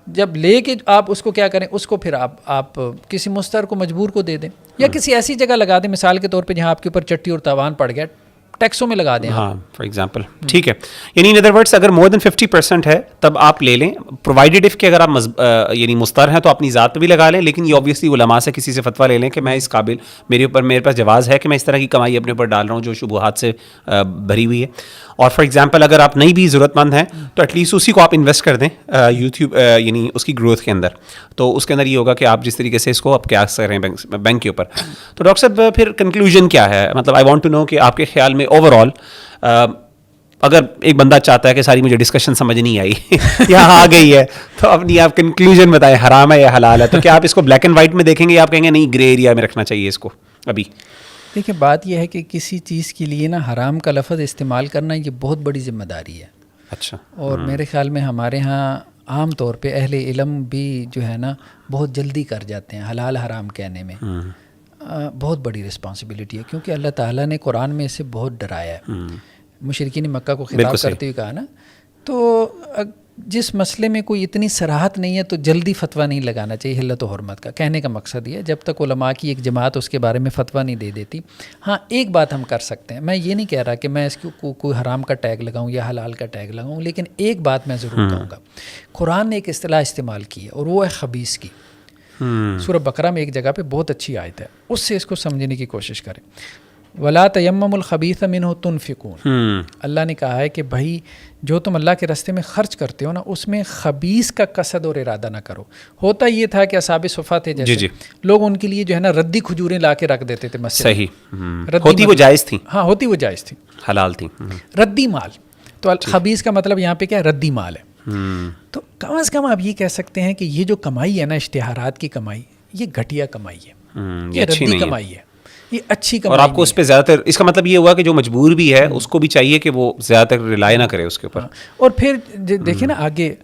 جب لے کے آپ اس کو کیا کریں, اس کو پھر آپ کسی مستر کو مجبور کو دے دیں, یا کسی ایسی جگہ لگا دیں مثال کے طور پہ جہاں آپ کے اوپر چٹی اور تاوان پڑ گیا, ٹیکسوں میں لگا دیں. ہاں فار ایگزامپل ٹھیک ہے, یعنی ان ادر ورڈس اگر مور دین 50% ہے تب آپ لے لیں, پرووائڈیڈ اف کہ اگر آپ یعنی مستر ہیں تو اپنی ذات پہ بھی لگا لیں, لیکن یہ اوبویسلی علماء سے کسی سے فتویٰ لے لیں کہ میں اس قابل میرے پاس جواز ہے کہ میں اس طرح کی کمائی اپنے اوپر ڈال رہا ہوں جو شبہات سے بھری ہوئی ہے. اور فار ایگزامپل اگر آپ نہیں بھی ضرورت مند ہیں تو ایٹ لیسٹ اسی کو آپ انویسٹ کر دیں یوٹیوب یعنی اس کی گروتھ کے اندر, تو اس کے اندر یہ ہوگا کہ آپ جس طریقے سے اس کو اب قیاس کر رہے ہیں بینک کے اوپر. تو ڈاکٹر صاحب پھر کنکلوژن کیا ہے, مطلب آئی وانٹ ٹو نو کہ آپ کے خیال میں اوور آل اگر ایک بندہ چاہتا ہے کہ ساری مجھے ڈسکشن سمجھ نہیں آئی یا آ گئی ہے تو اپنی آپ کنکلوژن بتائیں, حرام ہے یا حلال ہے, تو کیا آپ اس کو بلیک اینڈ وائٹ میں دیکھیں گے یا آپ کہیں گے نہیں گرے ایریا میں رکھنا چاہیے اس کو ابھی؟ دیکھیں بات یہ ہے کہ کسی چیز کے لیے نا حرام کا لفظ استعمال کرنا یہ بہت بڑی ذمہ داری ہے. اچھا. اور میرے خیال میں ہمارے ہاں عام طور پہ اہل علم بھی جو ہے نا بہت جلدی کر جاتے ہیں حلال حرام کہنے میں. بہت بڑی رسپانسبلٹی ہے کیونکہ اللہ تعالیٰ نے قرآن میں اسے بہت ڈرایا ہے. مشرکین مکہ کو خطاب کرتے ہوئے کہا نا, تو جس مسئلے میں کوئی اتنی صراحت نہیں ہے تو جلدی فتویٰ نہیں لگانا چاہیے حلت و حرمت کا. کہنے کا مقصد یہ ہے جب تک علماء کی ایک جماعت اس کے بارے میں فتویٰ نہیں دے دیتی. ہاں ایک بات ہم کر سکتے ہیں, میں یہ نہیں کہہ رہا کہ میں اس کو کوئی حرام کا ٹیگ لگاؤں یا حلال کا ٹیگ لگاؤں, لیکن ایک بات میں ضرور کہوں گا, قرآن نے ایک اصطلاح استعمال کی ہے اور وہ ہے خبیث کی. سورہ بقرہ میں ایک جگہ پہ بہت اچھی آیت ہے, اس سے اس کو سمجھنے کی کوشش کریں. وَلَا تَيَمَّمُوا الْخَبِيثَ مِنْهُ تُنْفِقُونَ. اللہ نے کہا ہے کہ بھائی جو تم اللہ کے راستے میں خرچ کرتے ہو نا اس میں خبیث کا قصد اور ارادہ نہ کرو. ہوتا یہ تھا کہ اصحاب صفا تھے جیسے لوگ ان کے لیے جو ہے نا ردی کھجوریں لا کے رکھ دیتے تھے مسجد. صحیح ہوتی وہ جائز تھی. ہاں ہوتی وہ جائز تھی, حلال تھی. ردی مال, تو خبیث کا مطلب یہاں پہ کیا ہے, ردی مال ہے. تو کم از کم آپ یہ کہہ سکتے ہیں کہ یہ جو کمائی ہے نا اشتہارات کی کمائی, یہ گھٹیا کمائی ہے, یہ ردی کمائی ہے, یہ اچھی کمائی. اور آپ کو اس پہ زیادہ تر, اس کا مطلب یہ ہوا کہ جو مجبور بھی ہے اس کو بھی چاہیے کہ وہ زیادہ تر ریلائی نہ کرے اس کے اوپر. اور پھر دیکھیں نا آگے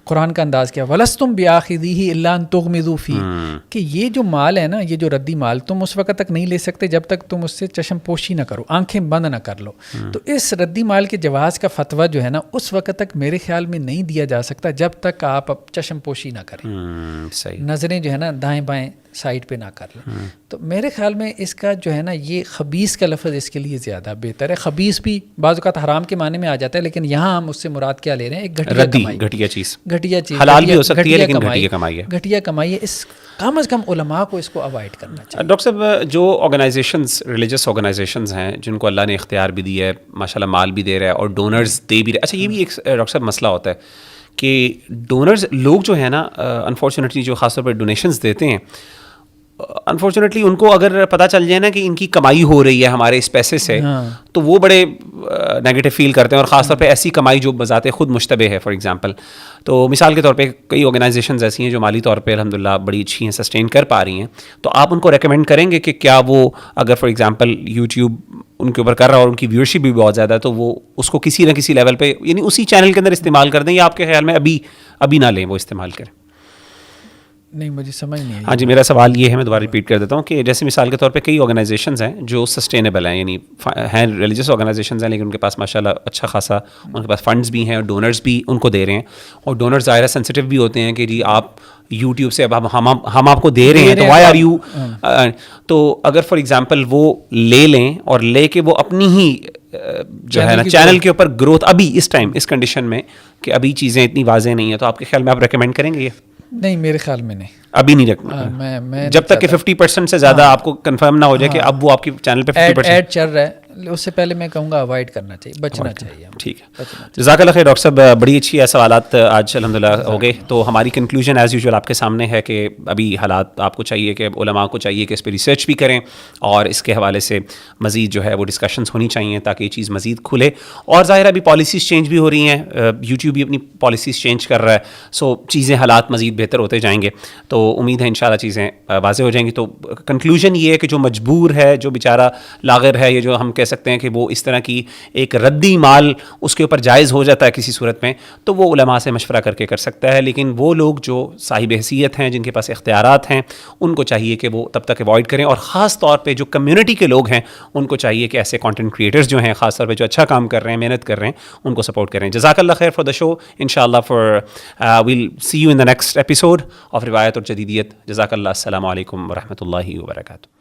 قرآن کا انداز کیا, وَلَسْتُمْ بِآخِذِهِ إِلَّا أَن تُغْمِضُوا فِيهِ, کہ یہ جو مال ہے نا, یہ جو ردی مال تم اس وقت تک نہیں لے سکتے جب تک تم اس سے چشم پوشی نہ کرو, آنکھیں بند نہ کر لو. تو اس ردی مال کے جواز کا فتویٰ جو ہے نا اس وقت تک میرے خیال میں نہیں دیا جا سکتا جب تک آپ چشم پوشی نہ کریں, نظریں جو ہے نا دائیں بائیں سائڈ پہ نہ کر لیں. تو میرے خیال میں اس کا جو ہے نا یہ خبیث کا لفظ اس کے لیے زیادہ بہتر ہے. خبیث بھی بعض اوقات حرام کے معنی میں آ جاتا ہے, لیکن یہاں ہم اس سے مراد کیا لے رہے ہیں, ایک گھٹیا چیز, گھٹیا چیز, حلال بھی ہو سکتی ہے لیکن گھٹیا کمائی ہے. گھٹیا کمائی ہے, اس کم از کم علماء کو اس کو اوائڈ کرنا چاہیے. ڈاکٹر صاحب جو آرگنائزیشنز ریلیجس آرگنائزیشنز ہیں جن کو اللہ نے اختیار بھی دیا ہے, ماشاء اللہ مال بھی دے رہا ہے اور ڈونرز دے بھی رہے. اچھا یہ بھی ایک ڈاکٹر صاحب مسئلہ ہوتا ہے کہ ڈونرز لوگ جو ہیں نا انفارچونیٹلی جو خاص طور پہ ڈونیشنز دیتے ہیں, انفارچونیٹلی ان کو اگر پتہ چل جائے نا کہ ان کی کمائی ہو رہی ہے ہمارے اس پیسے سے, تو وہ بڑے نیگیٹو فیل کرتے ہیں, اور خاص طور پہ ایسی کمائی جو بذات خود مشتبہ ہے. فار ایگزامپل تو مثال کے طور پہ کئی آرگنائزیشنز ایسی ہیں جو مالی طور پہ الحمدللہ بڑی اچھی ہیں, سسٹین کر پا رہی ہیں, تو آپ ان کو ریکمینڈ کریں گے کہ کیا وہ اگر فار ایگزامپل یوٹیوب ان کے اوپر کر رہا ہے اور ان کی ویورشپ بھی بہت زیادہ ہے تو وہ اس کو کسی نہ کسی لیول پہ یعنی اسی چینل کے اندر استعمال کر دیں, یا آپ کے خیال میں ابھی نہ لیں وہ استعمال کریں؟ نہیں مجھے سمجھ نہیں آئی. ہاں جی, میرا سوال یہ ہے, میں دوبارہ ریپیٹ کر دیتا ہوں کہ جیسے مثال کے طور پہ کئی آرگنائزیشنز ہیں جو سسٹینیبل ہیں, یعنی ہیں ریلیجس آرگنائزیشنز ہیں لیکن ان کے پاس ماشاء اللہ اچھا خاصا ان کے پاس فنڈز بھی ہیں اور ڈونرز بھی ان کو دے رہے ہیں, اور ڈونرز ظاہر سینسٹیو بھی ہوتے ہیں کہ جی آپ یوٹیوب سے اب ہم آپ کو دے رہے ہیں تو وائی آر یو. تو اگر فار ایگزامپل وہ لے لیں اور لے کے وہ اپنی ہی جو ہے نا چینل کے اوپر گروتھ ابھی اس ٹائم اس کنڈیشن میں کہ ابھی چیزیں اتنی واضح نہیں ہیں, تو آپ کے خیال میں آپ ریکمینڈ کریں گے یہ؟ نہیں میرے خیال میں نہیں, ابھی نہیں رکھنا جب تک کہ 50% سے زیادہ آپ کو کنفرم نہ ہو جائے کہ اب وہ آپ کی چینل پہ 50% ایڈ چل رہا ہے, اس سے پہلے میں کہوں گا اوائڈ کرنا چاہیے, بچنا چاہیے. ٹھیک ہے, جزاک اللہ خیر ڈاکٹر صاحب, بڑی اچھی سوالات آج الحمدللہ ہو گئے. تو ہماری کنکلوژن ایز یوزول آپ کے سامنے ہے کہ ابھی حالات آپ کو چاہیے کہ علماء کو چاہیے کہ اس پہ ریسرچ بھی کریں اور اس کے حوالے سے مزید جو ہے وہ ڈسکشنز ہونی چاہیے تاکہ یہ چیز مزید کھلے. اور ظاہر ابھی پالیسیز چینج بھی ہو رہی ہیں, یوٹیوب بھی اپنی پالیسیز چینج کر رہا ہے, سو چیزیں حالات مزید بہتر ہوتے جائیں گے, تو امید ہے انشاءاللہ چیزیں واضح ہو جائیں گی. تو کنکلوژن یہ ہے کہ جو مجبور ہے, جو بیچارہ لاغر ہے, یہ جو ہم کہہ سکتے ہیں کہ وہ اس طرح کی ایک ردی مال اس کے اوپر جائز ہو جاتا ہے کسی صورت میں, تو وہ علماء سے مشورہ کر کے کر سکتا ہے. لیکن وہ لوگ جو صاحب حیثیت ہیں, جن کے پاس اختیارات ہیں, ان کو چاہیے کہ وہ تب تک اوائڈ کریں, اور خاص طور پہ جو کمیونٹی کے لوگ ہیں ان کو چاہیے کہ ایسے کانٹینٹ کریٹرز جو ہیں خاص طور پہ جو اچھا کام کر رہے ہیں, محنت کر رہے ہیں, ان کو سپورٹ کریں. جزاک اللہ خیر فار دا شو, انشاءاللہ we'll see you in the next episode of روایت اور جدیدیت. جزاک اللہ, السلام علیکم ورحمۃ اللہ وبرکاتہ.